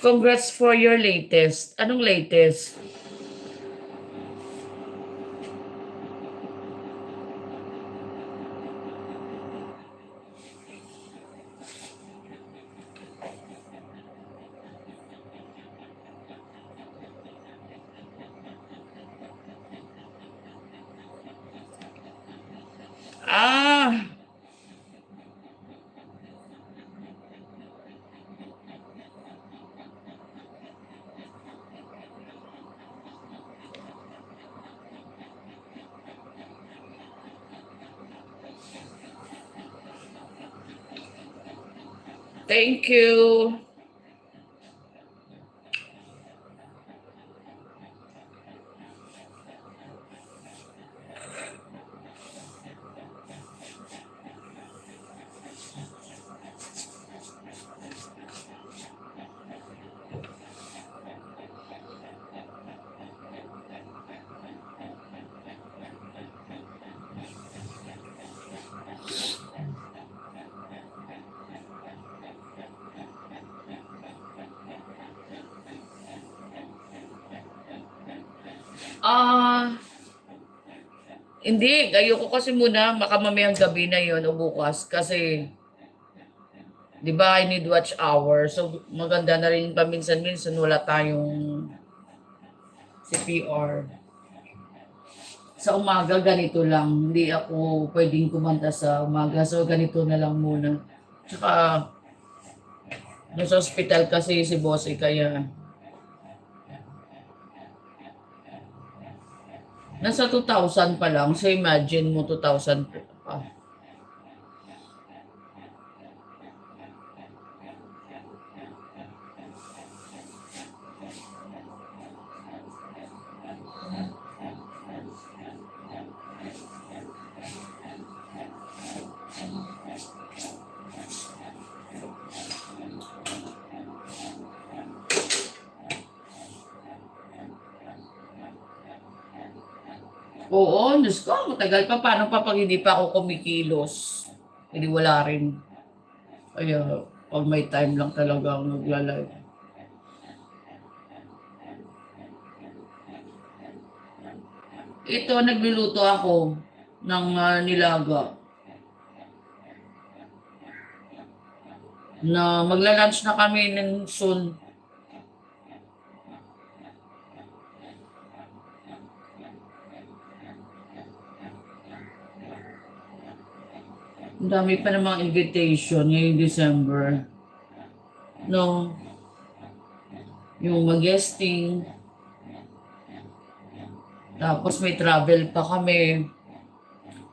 Congrats for your latest. Anong latest? Ah! Thank you. Ah, hindi. Ayoko kasi muna baka mamayang gabi na yon o bukas kasi 'di ba I need watch hour. So maganda na rin paminsan-minsan wala tayong CPR. Sa umaga ganito lang. Hindi ako pwedeng kumanta sa umaga. So ganito na lang muna. Tsaka nasa ospital kasi si boss kaya nasa 2,000 pa lang. So imagine mo 2,000 pa. Oo, Diyos ko, matagal pa. Paano pa pag hindi pa ako kumikilos? Hindi wala rin. Kaya pag may time lang talaga ako nagla-live. Ito, nagluluto ako ng nilaga na magla-lunch na kami soon. Ang dami pa namang invitation ngayong December. No, yung mag-guesting. Tapos may travel pa kami.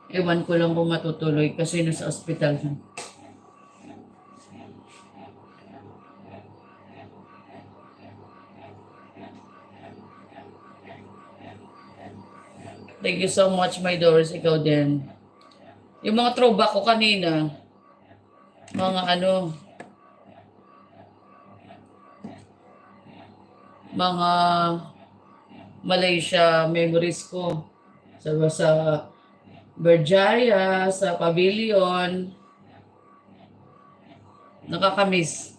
Ewan ko lang kung matutuloy kasi nasa ospital. Thank you so much, my Doris. Ikaw din. Yung mga throwback ko kanina, mga mga Malaysia memories ko. Sa Berjaya, sa Pavilion. Nakakamiss.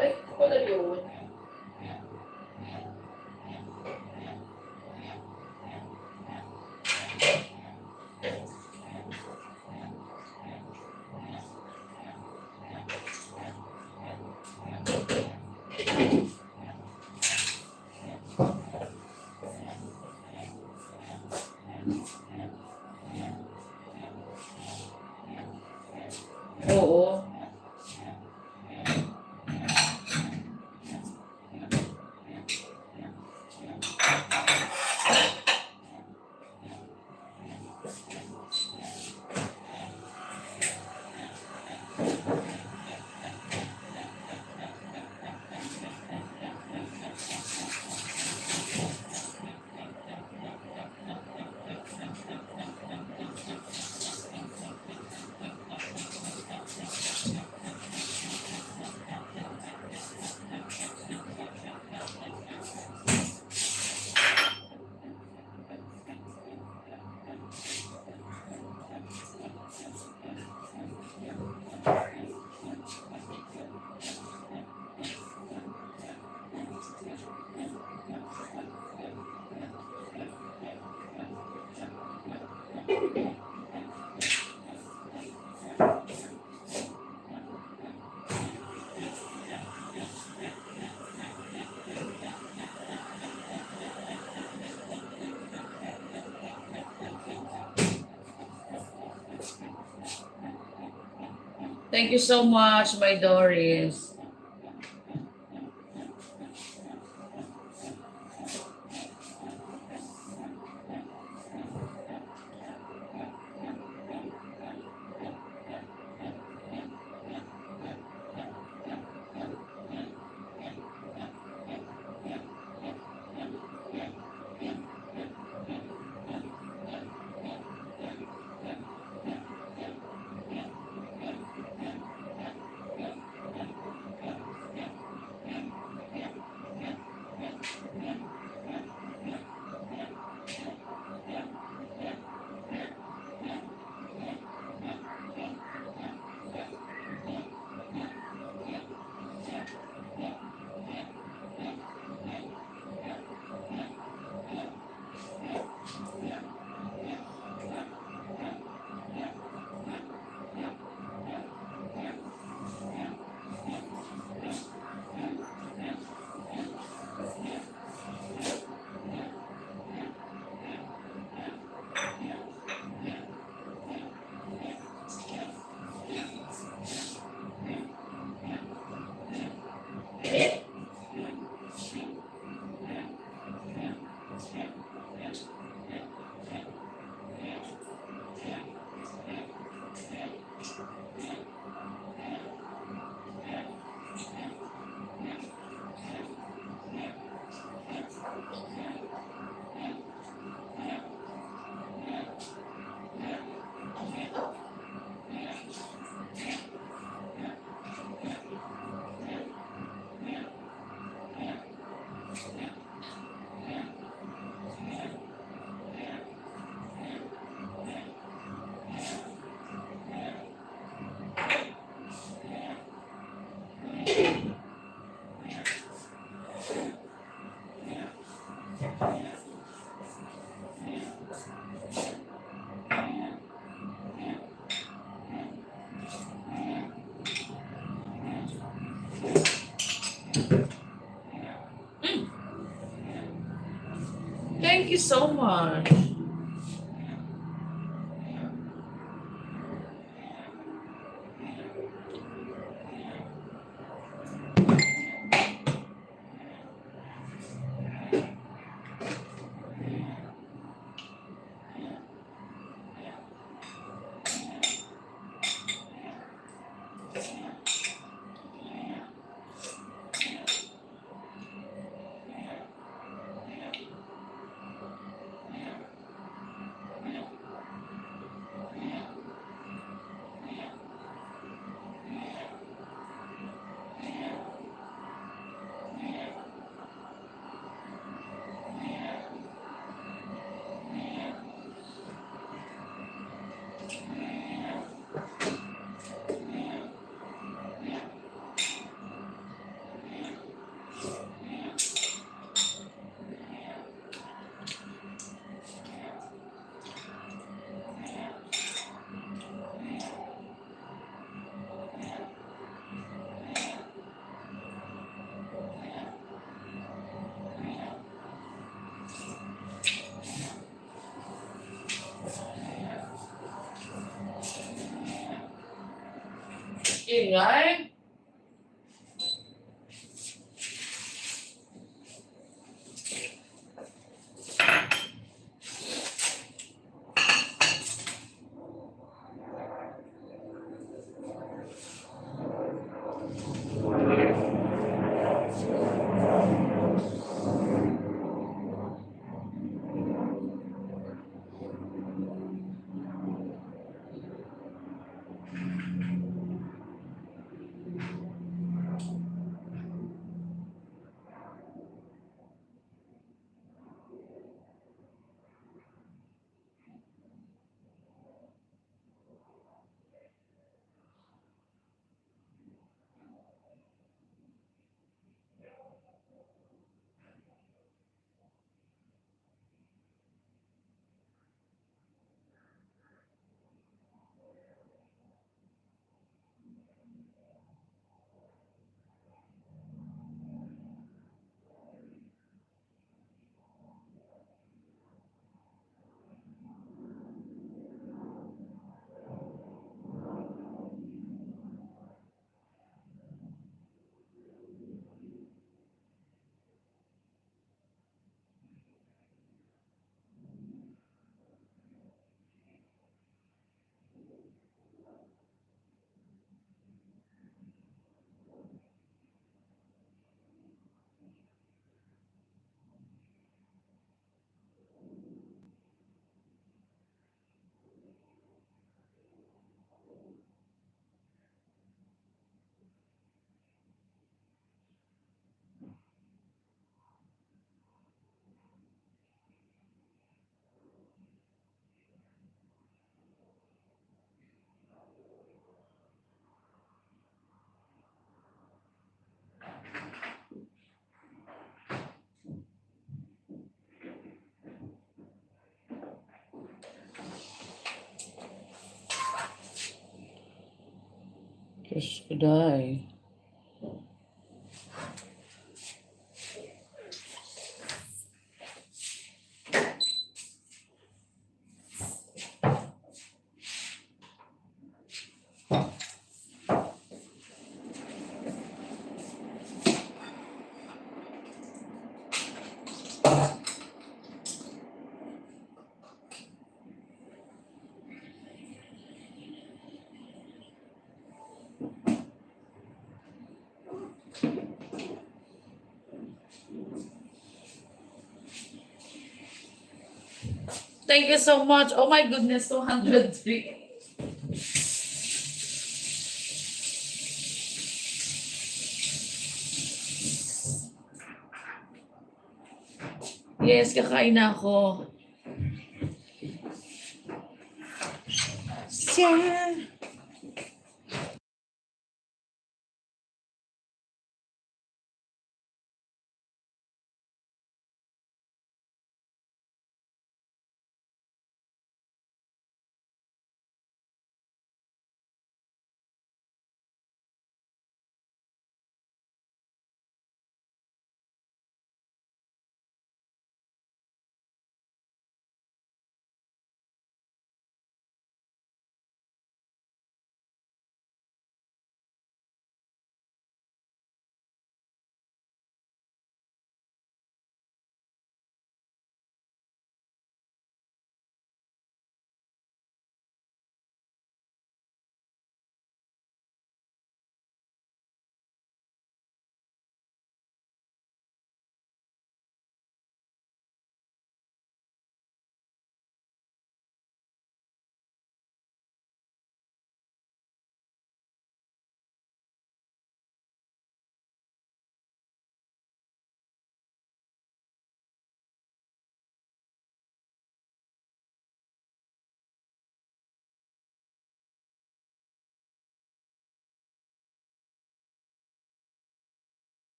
Ay, wala yun. Oo. Thank you so much, my Doris. Thank you so much. Ingay. Diyos ko, day. Thank you so much. Oh my goodness, 203. Yes, kakain na ako. Siya.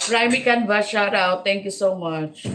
Rhyme Canvas, shout out. Thank you so much.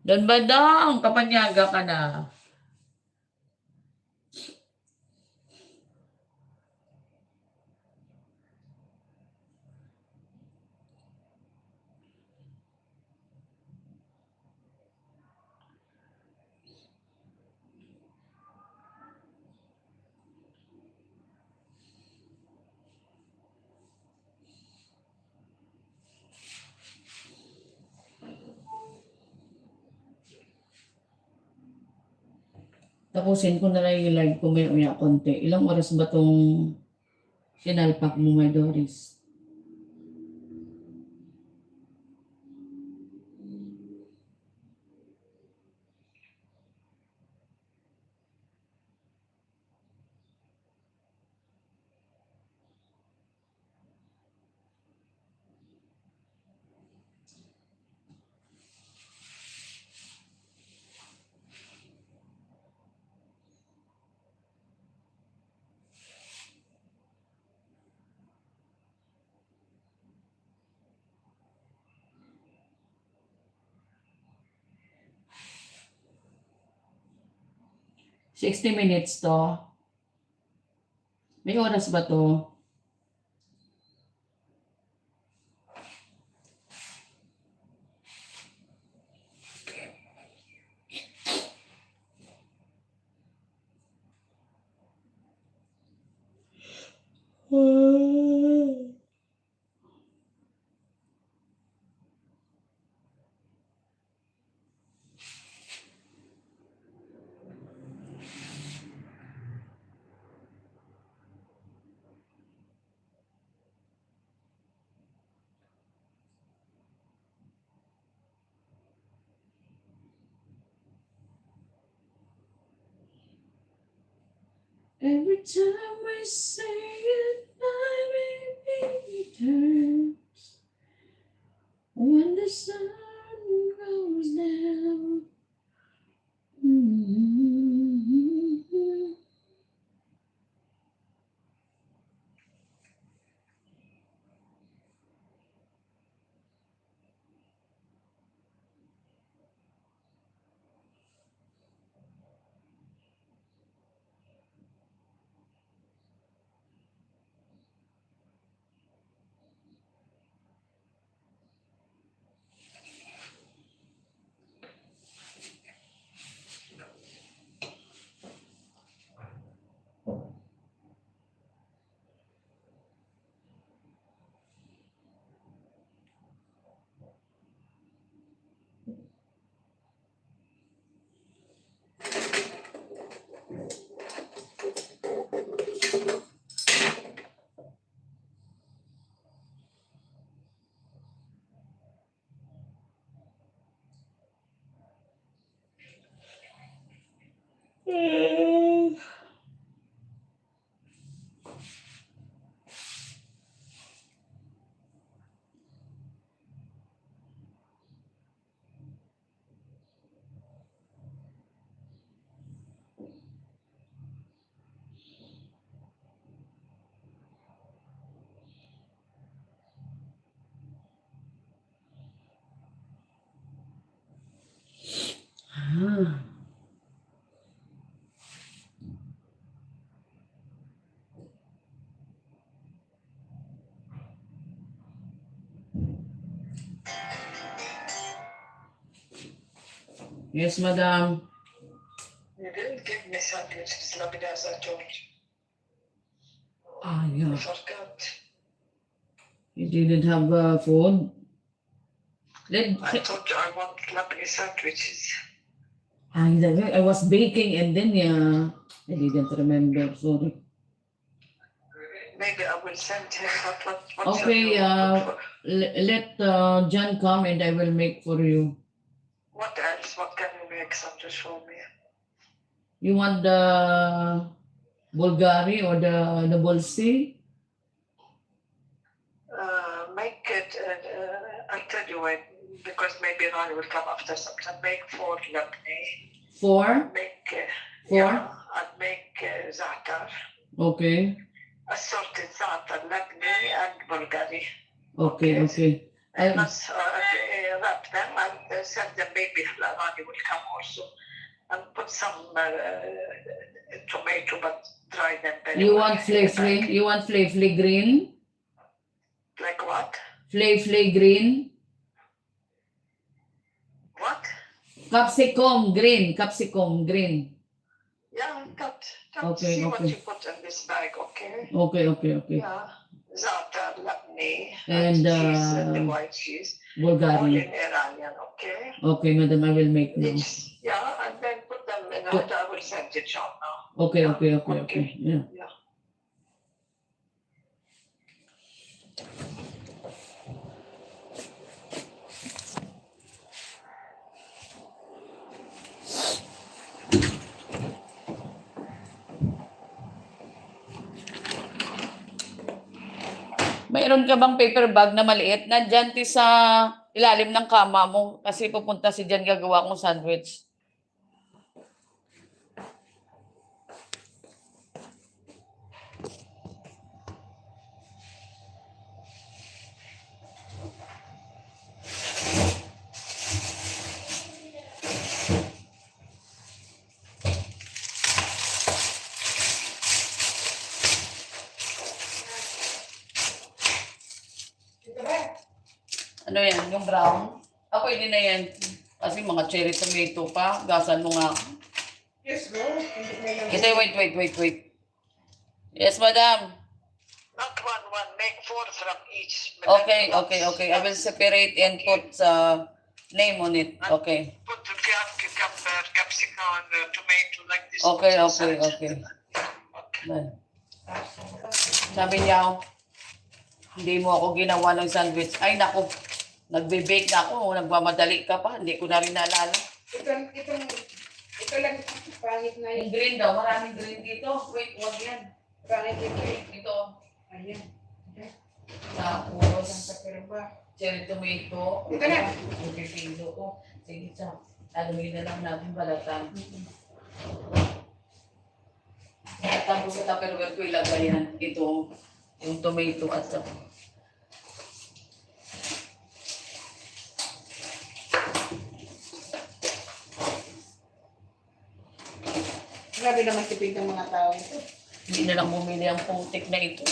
Don Badong, kapanyaga ka na. Tapusin ko na lang yung live ko maya konti. Ilang oras ba tong sinalpak mo, my Doris? $60 minutes to. May oras ba to? Every time we say goodbye, baby returns. When the sun goes down. Mm-hmm. Yes, madam. You didn't give me sandwiches, Labida, as I told you. Ah, You yeah. forgot. You didn't have food? I told you I want Lebanese sandwiches. I was baking and then I didn't remember. Sorry. Maybe I will send him, but what shall Okay, you look for? let John come and I will make for you. What else? What can you make sandwich for me? You want the Bulgari or the Bolsi? Make it, I'll tell you when, because maybe Ron will come after sometime. Make 4 Lebanese. 4? Make, 4? yeah, and make za'atar. Okay. Assorted za'atar, Lebanese and Bulgari. Okay. I I must wrap them and send them maybe Ron Ronnie will come also. And put some tomato, but dry them very You well want in the bag. You want flay green? Like what? Flay green? What? Capsicum green. Yeah, cut. Okay, See what okay. you put in this bag, okay? Okay. Yeah. Za'atar, labneh, And cheese, the white cheese. Bulgarian. Olive Iranian, okay? Okay, madam, I will make now. Yeah, and then put them in Put- I will send it John now. Okay. Okay. Yeah. Yeah. Mayroon ka bang paper bag na maliit? Nandyan ti sa ilalim ng kama mo kasi pupunta si Jan gagawa kong sandwich. Ano yan? Yung brown? Ah, pwede na yan. Kasi mga cherry tomato pa. Gasan mo nga. Yes, go. Hindi na lang. Kasi wait. Yes, madam. Not one. Make 4 from each. Okay. I will separate and put name on it. Okay. Put the cucumber, capsicum, tomato like this. Okay. Okay. Bye. Sabi niya, hindi mo ako ginawa ng sandwich. Ay, naku. Nagbe-bake na ako. Nagmamadali ka pa. Hindi ko na rin naalala. Ito lang, pangit na Yung yun. green daw. Maraming green dito. Wait, wag yan. Pangit ito eh. Ito. Ayan. Tapos, Pero ba? cherry tomato. Ito na. Yung pipino ko. Sige, sa alumin na lang natin balatan. Tapos sa tupperware ko ilagay yan. Ito, yung tomato at saka. Grabe naman tipid ng mga tao ito. Hindi na lang bumili ang putik na ito.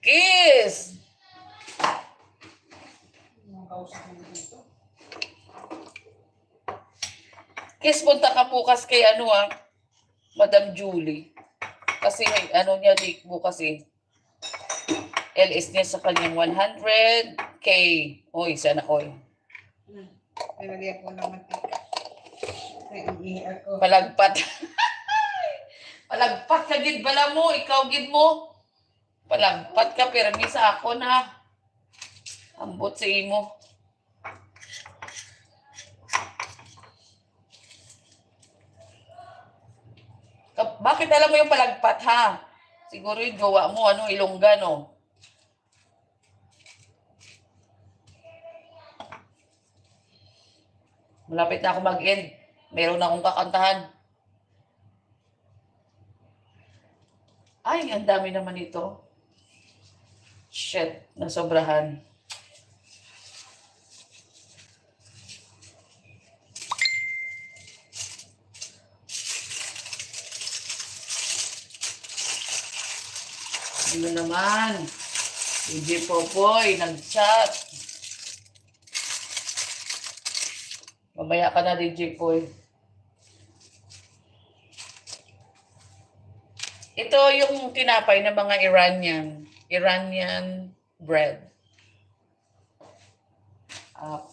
Kiss! Yung kausap mo dito. Kiss, punta ka bukas kay Madam Julie. Kasi ano niya, bukas LS niya sa kanyang 100K. Oy, sana all. Nalagyan ko ng mantika. Ay, i-air ko. Palagpat. Palagpat ka, gid bala mo. Ikaw, gid mo. Palagpat ka, pirmi sa ako na. Ambot sa imo. Bakit alam mo yung palagpat, ha? Siguro yung jowa mo, Ilongga, no? Malapit na ako mag-end. Meron na akong kakantahan. Ay, ang dami naman ito. Shit, nasobrahan. Ano naman? DJ Popoy, nag-chat. Mamaya ka na, DJ Poy. Ito yung tinapay ng mga Iranian bread. 4.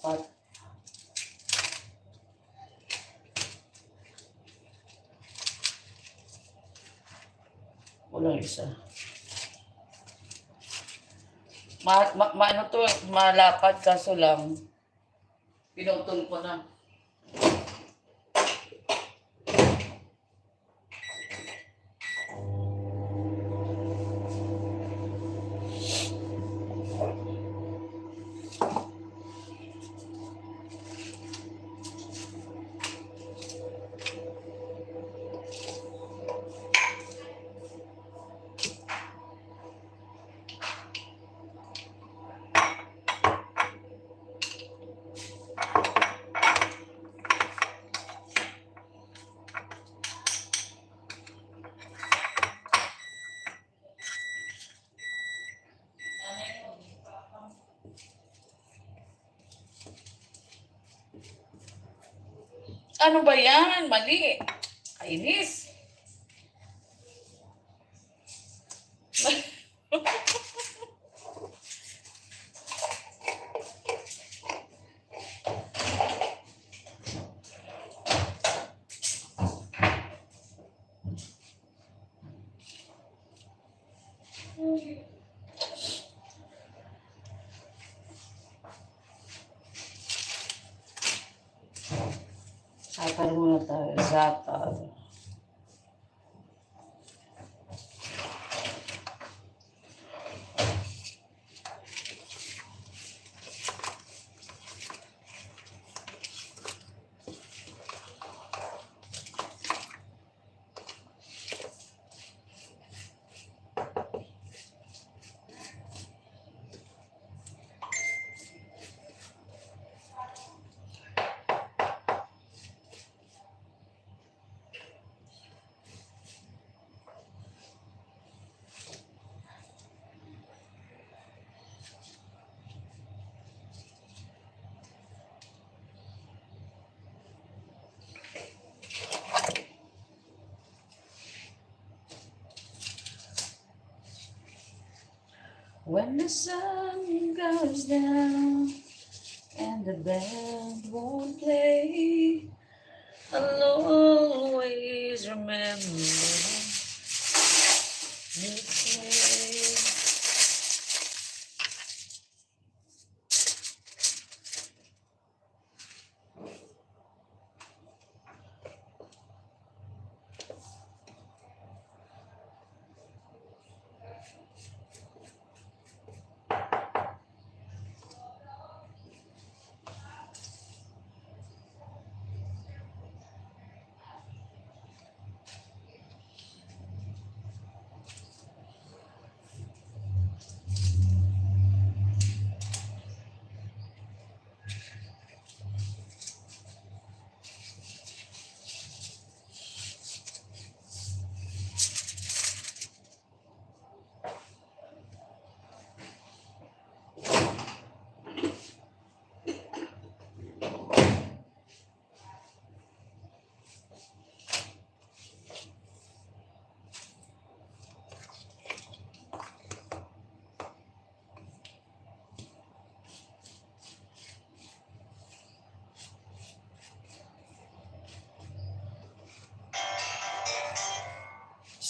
Walang isa. Ano to, malapad kaso lang. Pinutol ko na. Ano ba yan? Mali. Kainis. Zatar muna tayo. Zatar. When the sun goes down and the band won't play, I'll always remember you say.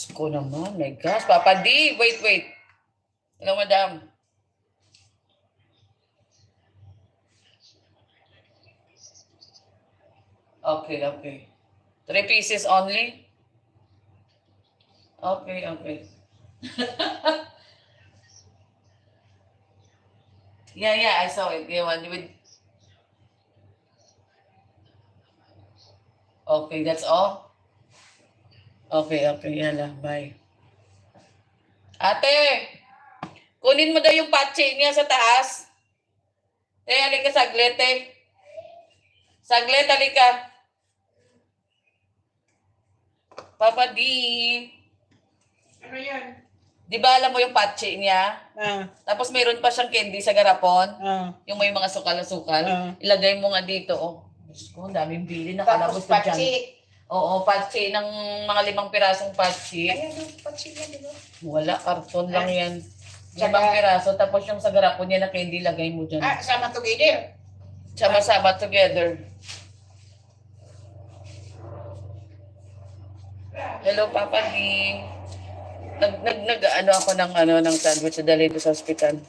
Diyos ko naman, my gosh. Papa D, wait. Hello, madam. Okay. 3 pieces only? Okay. Yeah, I saw it. You want with... Okay, that's all? Okay, yala, bye. Ate, kunin mo daw yung patsi niya sa taas. Halika saglit, Saglit, halika. Papa D, Ano yan? di ba alam mo yung patsi niya? Tapos mayroon pa siyang candy sa garapon. Yung may mga sukal-sukal. Ilagay mo nga dito, oh. Diyos ko, ang daming bili. Nakalabos ko dyan. Oo, patsi ng mga 5 pirasong patsi. Ayan yung patsi yan, di ba? Wala, karton lang yan. Saka- 5 piraso, tapos yung sa garapon niya na candy, lagay mo dyan. Sama together. Sama-sama together. Hello, Papa D. Ano ako ng sandwich na dalhin sa hospital.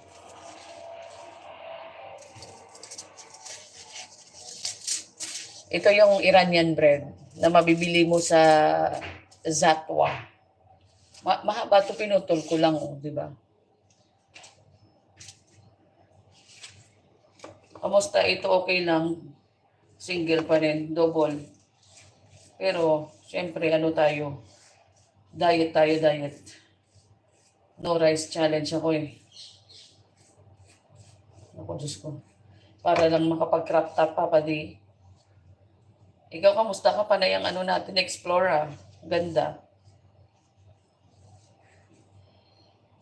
Ito yung Iranian bread na mabibili mo sa Zatwa. Mahaba ito, pinutol ko lang, di ba? Kamusta? Ito okay lang. Single pa rin, double. Pero, syempre, tayo? Diet. No rice challenge ako eh. Ako, Diyos ko. Para lang makapag-crop top, Papa D. Ikaw, kamusta ka? Panay ang natin, explore Ganda.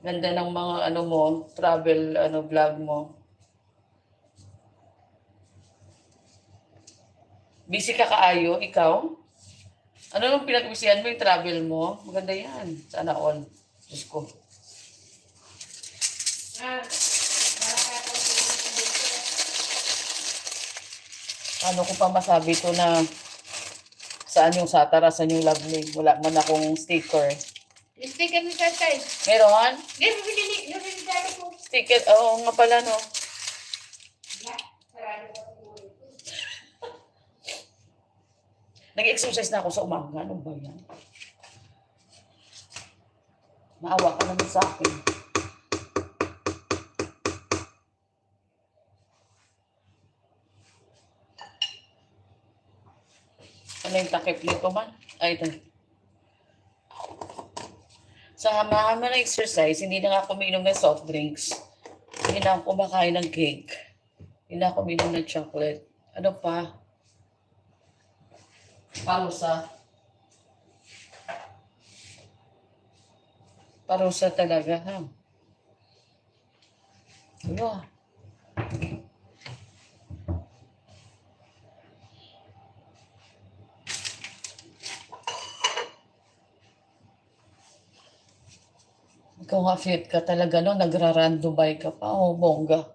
Ganda ng mga mo, travel, vlog mo. Busy ka kaayo, ikaw? Ano nung pinagbisihan mo yung travel mo? Maganda yan. Sana all. Diyos ko. Ano ko pa masabi to na saan yung Satara, saan yung Lovely. Wala man akong sticker. Sticker ni Tatay. Meron? Hindi, bibili ko. Sticker? Oo nga pala, no? Nag-exercise na ako sa umaga. Ano ba yan? Maawa ka naman sa akin. Ano yung takip nito man? Ay, ito. Sa hama-hama na exercise, hindi na nga ako umiinom ng soft drinks. Hindi na ako kumakain ng cake. Hindi na ako umiinom ng chocolate. Ano pa? Parusa talaga, ha? Ano? Ikaw nga fit ka talaga, no? Nagra-run Dubai ka pa. Oh, bongga.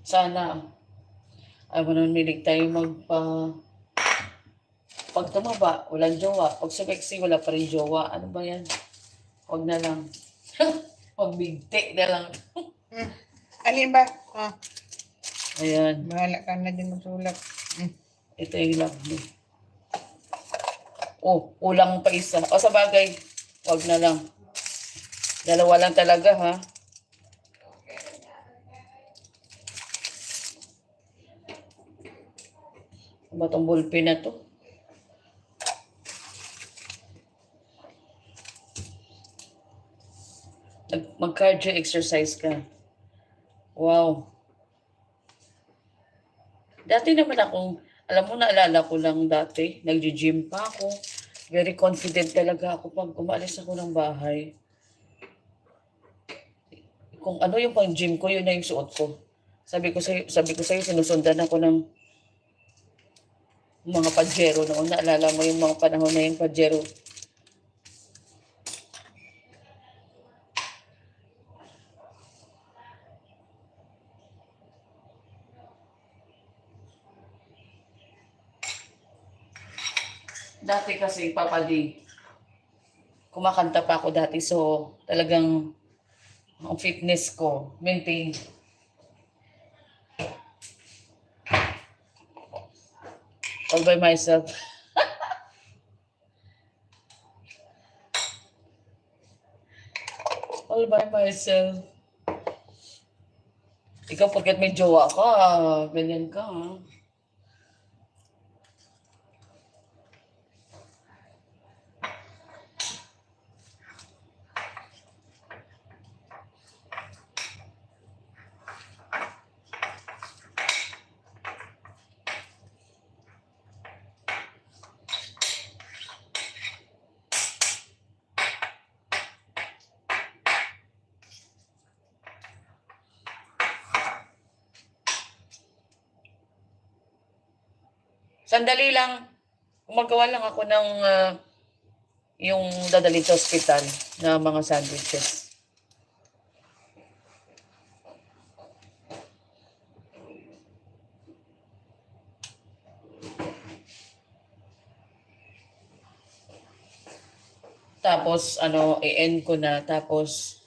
Sana. Ay, mananilig tayo pag tumaba, walang jowa. Pag sumexy, wala pa rin jowa. Ano ba yan? Huwag na lang. Magbigti na lang. Alin ba? Ayan. Bahala ka na din magsulat. Ito yung Lovely. Oh, kulang pa isa. O sa bagay, huwag na lang. 2 lang talaga, ha? Ano ba itong ballpen na to? Mag-cardio exercise ka. Wow. Dati naman akong, alam mo, naalala ko lang dati, nag-gym pa ako. Very confident talaga ako pag umalis ako ng bahay. Kung ano yung pang-gym ko, yun na yung suot ko. Sabi ko sa'yo, sinusundan ako ng mga pajero noon. Naalala mo yung mga panahon na yung pajero. Dati kasi, Papa D, kumakanta pa ako dati. So, talagang ang fitness ko, maintain. All by myself. All by myself. Ikaw, pagkat may jowa ka, ganyan ka. Sandali lang. Gumagawa lang ako ng yung dadalhin sa ospital na mga sandwiches. Tapos, i-end ko na. Tapos,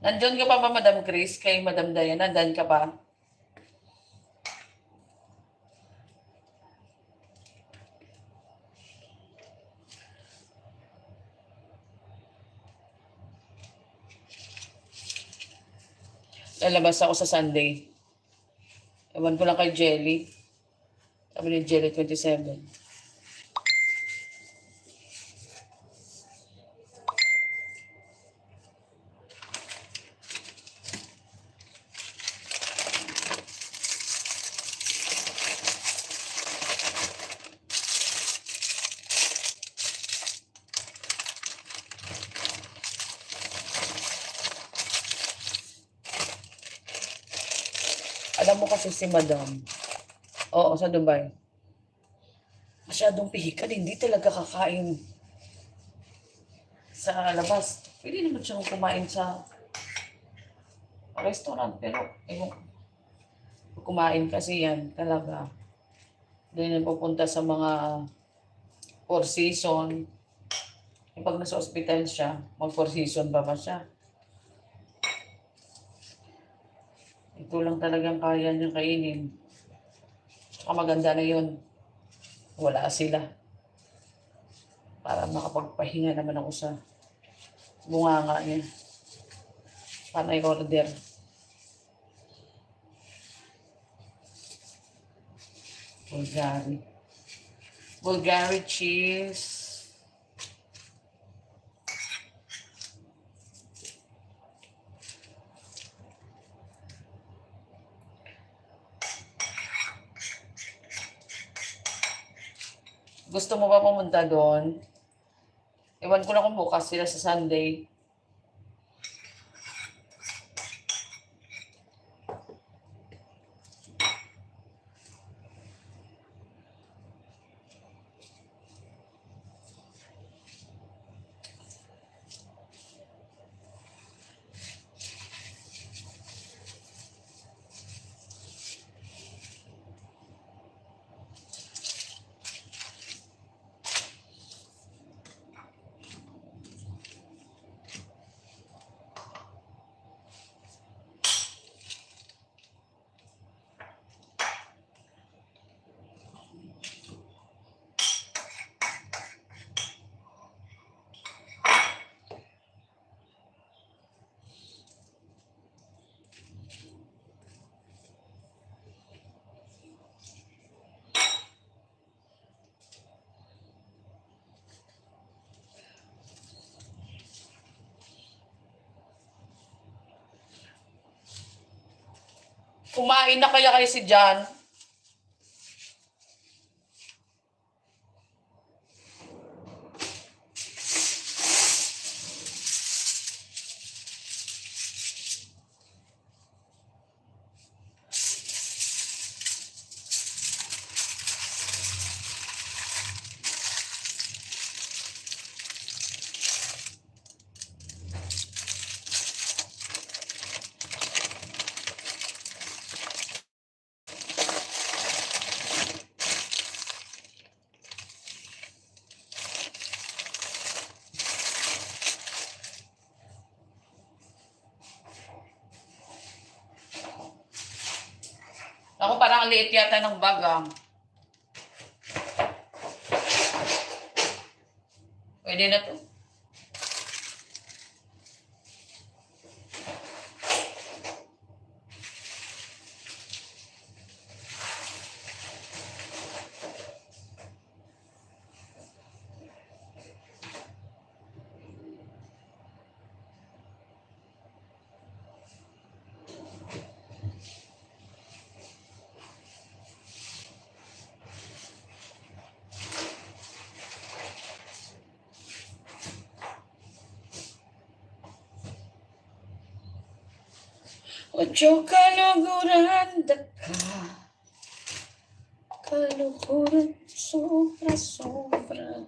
nandiyon ka pa ba, Madam Chris? Kay Madam Diana, nandiyan ka pa? Lalabas ako sa Sunday. Ewan ko lang kay Jelly. Sabi ni Jelly 27. Alam mo kasi si Madam. Oo, sa Dubai. Masyadong pihikan, hindi talaga kakain sa labas. Pwede naman siyang kumain sa restaurant, pero kumain kasi yan talaga. Doon yan pupunta sa mga four season. Pag nasa ospital siya, mag four season ba siya? Ito lang talagang kaya niyang kainin. Saka maganda na yun. Wala sila. Para makapagpahinga naman ako sa bunganga niya. Panay order. Bulgari. Bulgari cheese. Gusto mo ba pumunta doon? Ewan ko na kung bukas sila sa Sunday. Kumain na kaya kayo si John? ang liit yata ng bag ah. Pwede na to. Ocho kaluguran ka. Kaluguran sobra-sobra.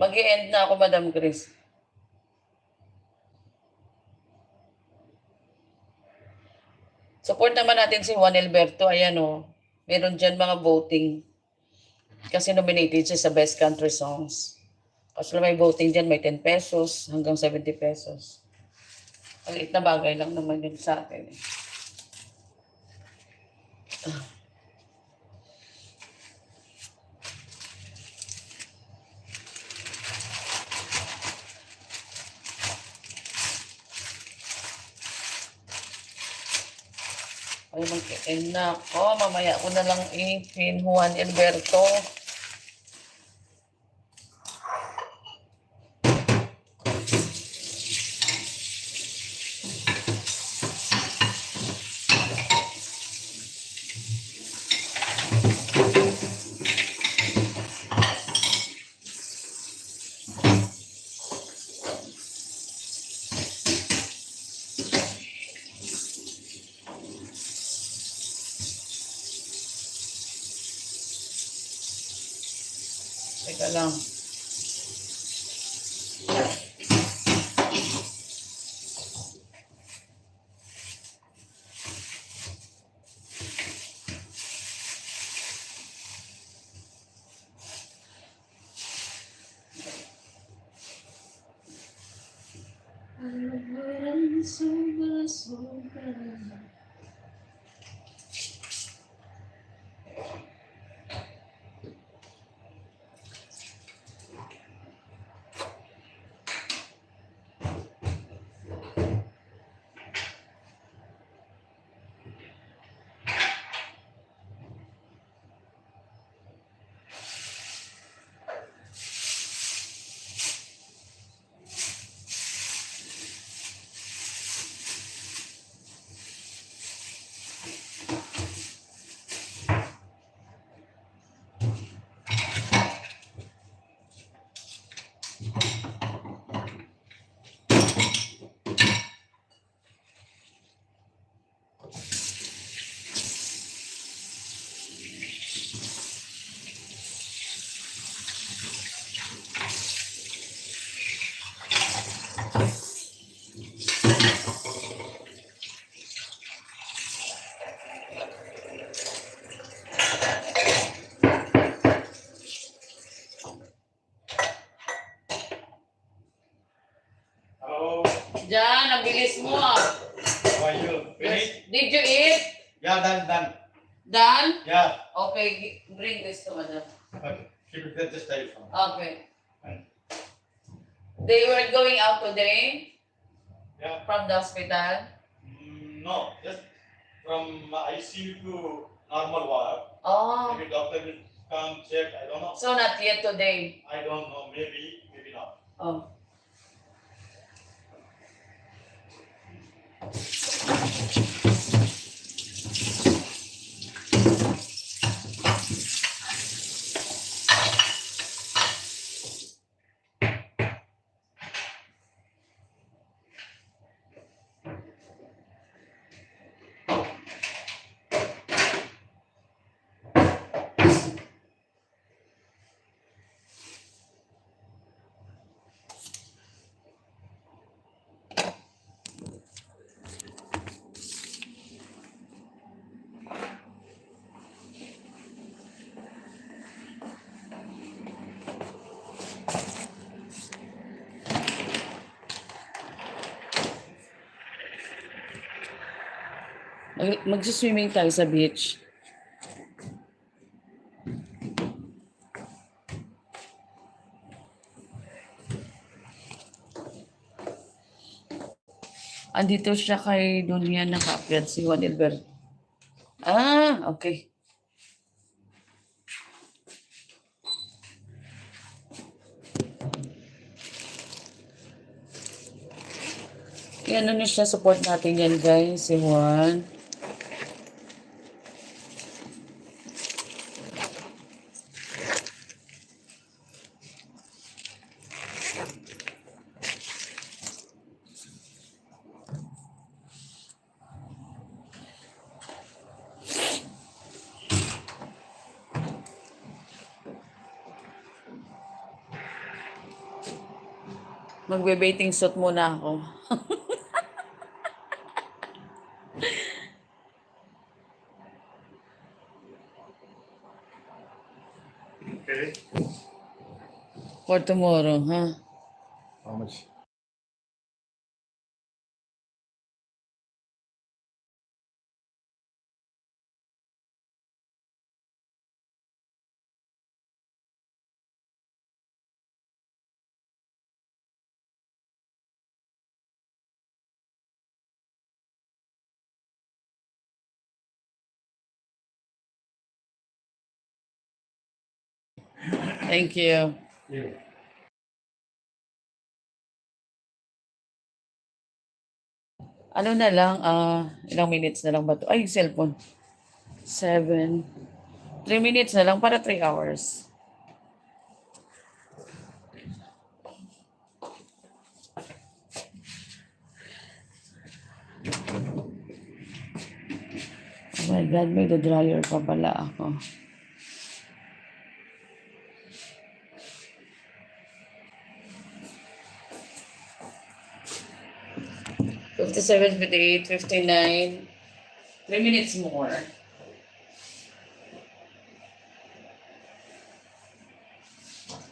Mag-i-end na ako, Madam Chris. Support naman natin si Juan Alberto. Ayan o. Meron dyan mga voting. Kasi nominated siya sa Best Country Songs. Kasi may voting dyan, may 10 pesos hanggang 70 pesos. Maliit na bagay lang naman yun sa atin. Ay, mag-end na ako. Mamaya ko na lang i-pin Juan Alberto. Teka lang. Jan, ang bilis mo ah. How are you? Finish? Did you eat? Yeah, done. Done? Yeah. Okay, bring this to madam. Okay. Keep it there, just telephone. Okay. They were going out today Yeah. from the hospital? No, just from ICU to normal ward. Oh, Maybe doctor will come check. I don't know. so not yet today. I don't know. Maybe not. Oh. Magsiswimming tayo sa beach. Andito siya kay Dunya nakaakyat si Juan Elber. Ah, okay. Yan ano siya, support natin yan guys, si Juan. Magbe-bathing suit muna ako. Okay. For tomorrow, ha? How much? Thank you. Yeah. Ano na lang, ilang minutes na lang ba to? Ay, cellphone. 7. 3 minutes na lang para 3 hours. Oh my God, may dryer pa pala ako. $57, $58, $59. 3 minutes more.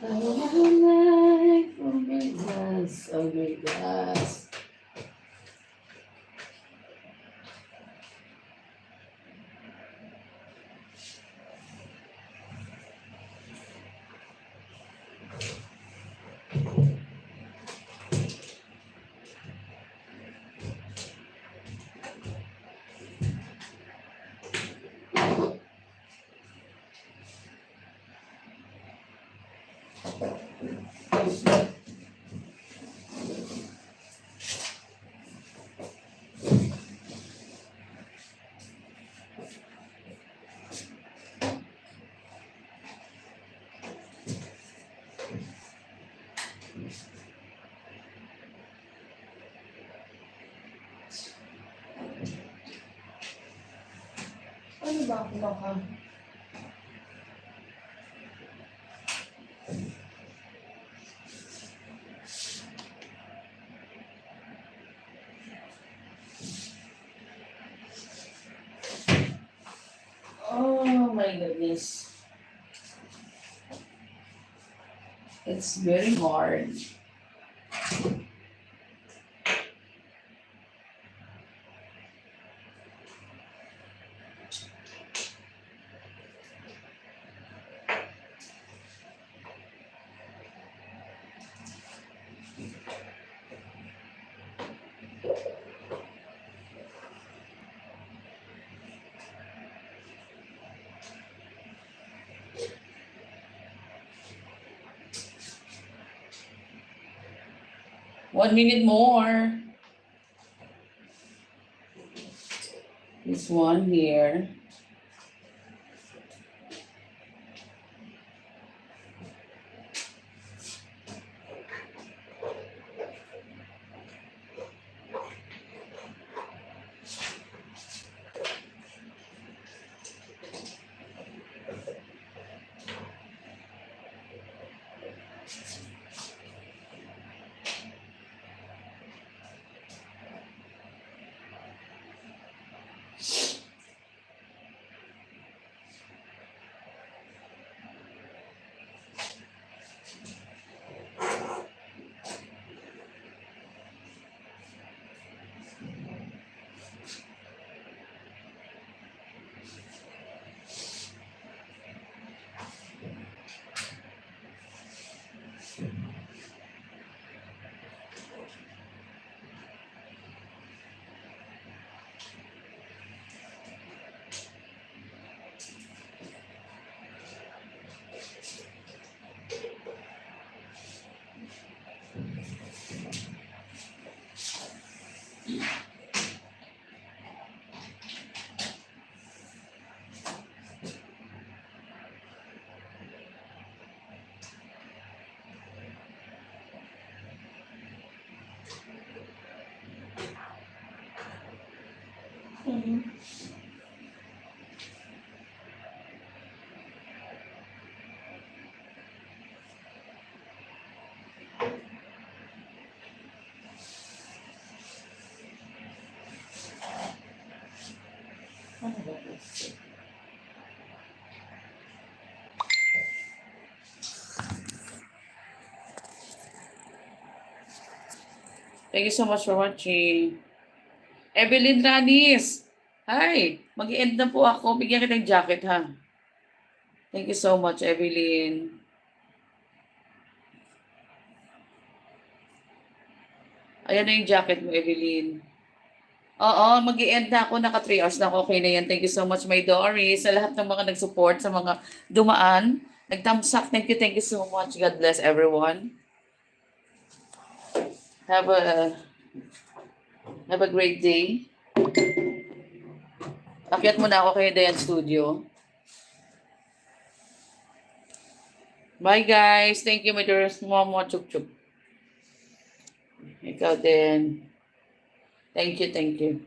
Oh my gosh, oh my gosh. Ano ba ako baka? Oh my goodness. It's very hard. 1 minute more. This one here. Thank you so much for watching. Evelyn Ranis. Hi. Mag-end na po ako. Bigyan kita ng jacket, ha? Thank you so much, Evelyn. Ayan na yung jacket mo, Evelyn. Oo, mag-i-end na ako. Naka 3 hours na ako. Okay na yan. Thank you so much, my Doris. Sa lahat ng mga nag-support, sa mga dumaan, nag-thumbs up. Thank you so much. God bless everyone. Have a great day. Akyat muna ako kay Dayan Studio. Bye guys. Thank you, my dears. Mama, chup chup. Ikaw din. Thank you.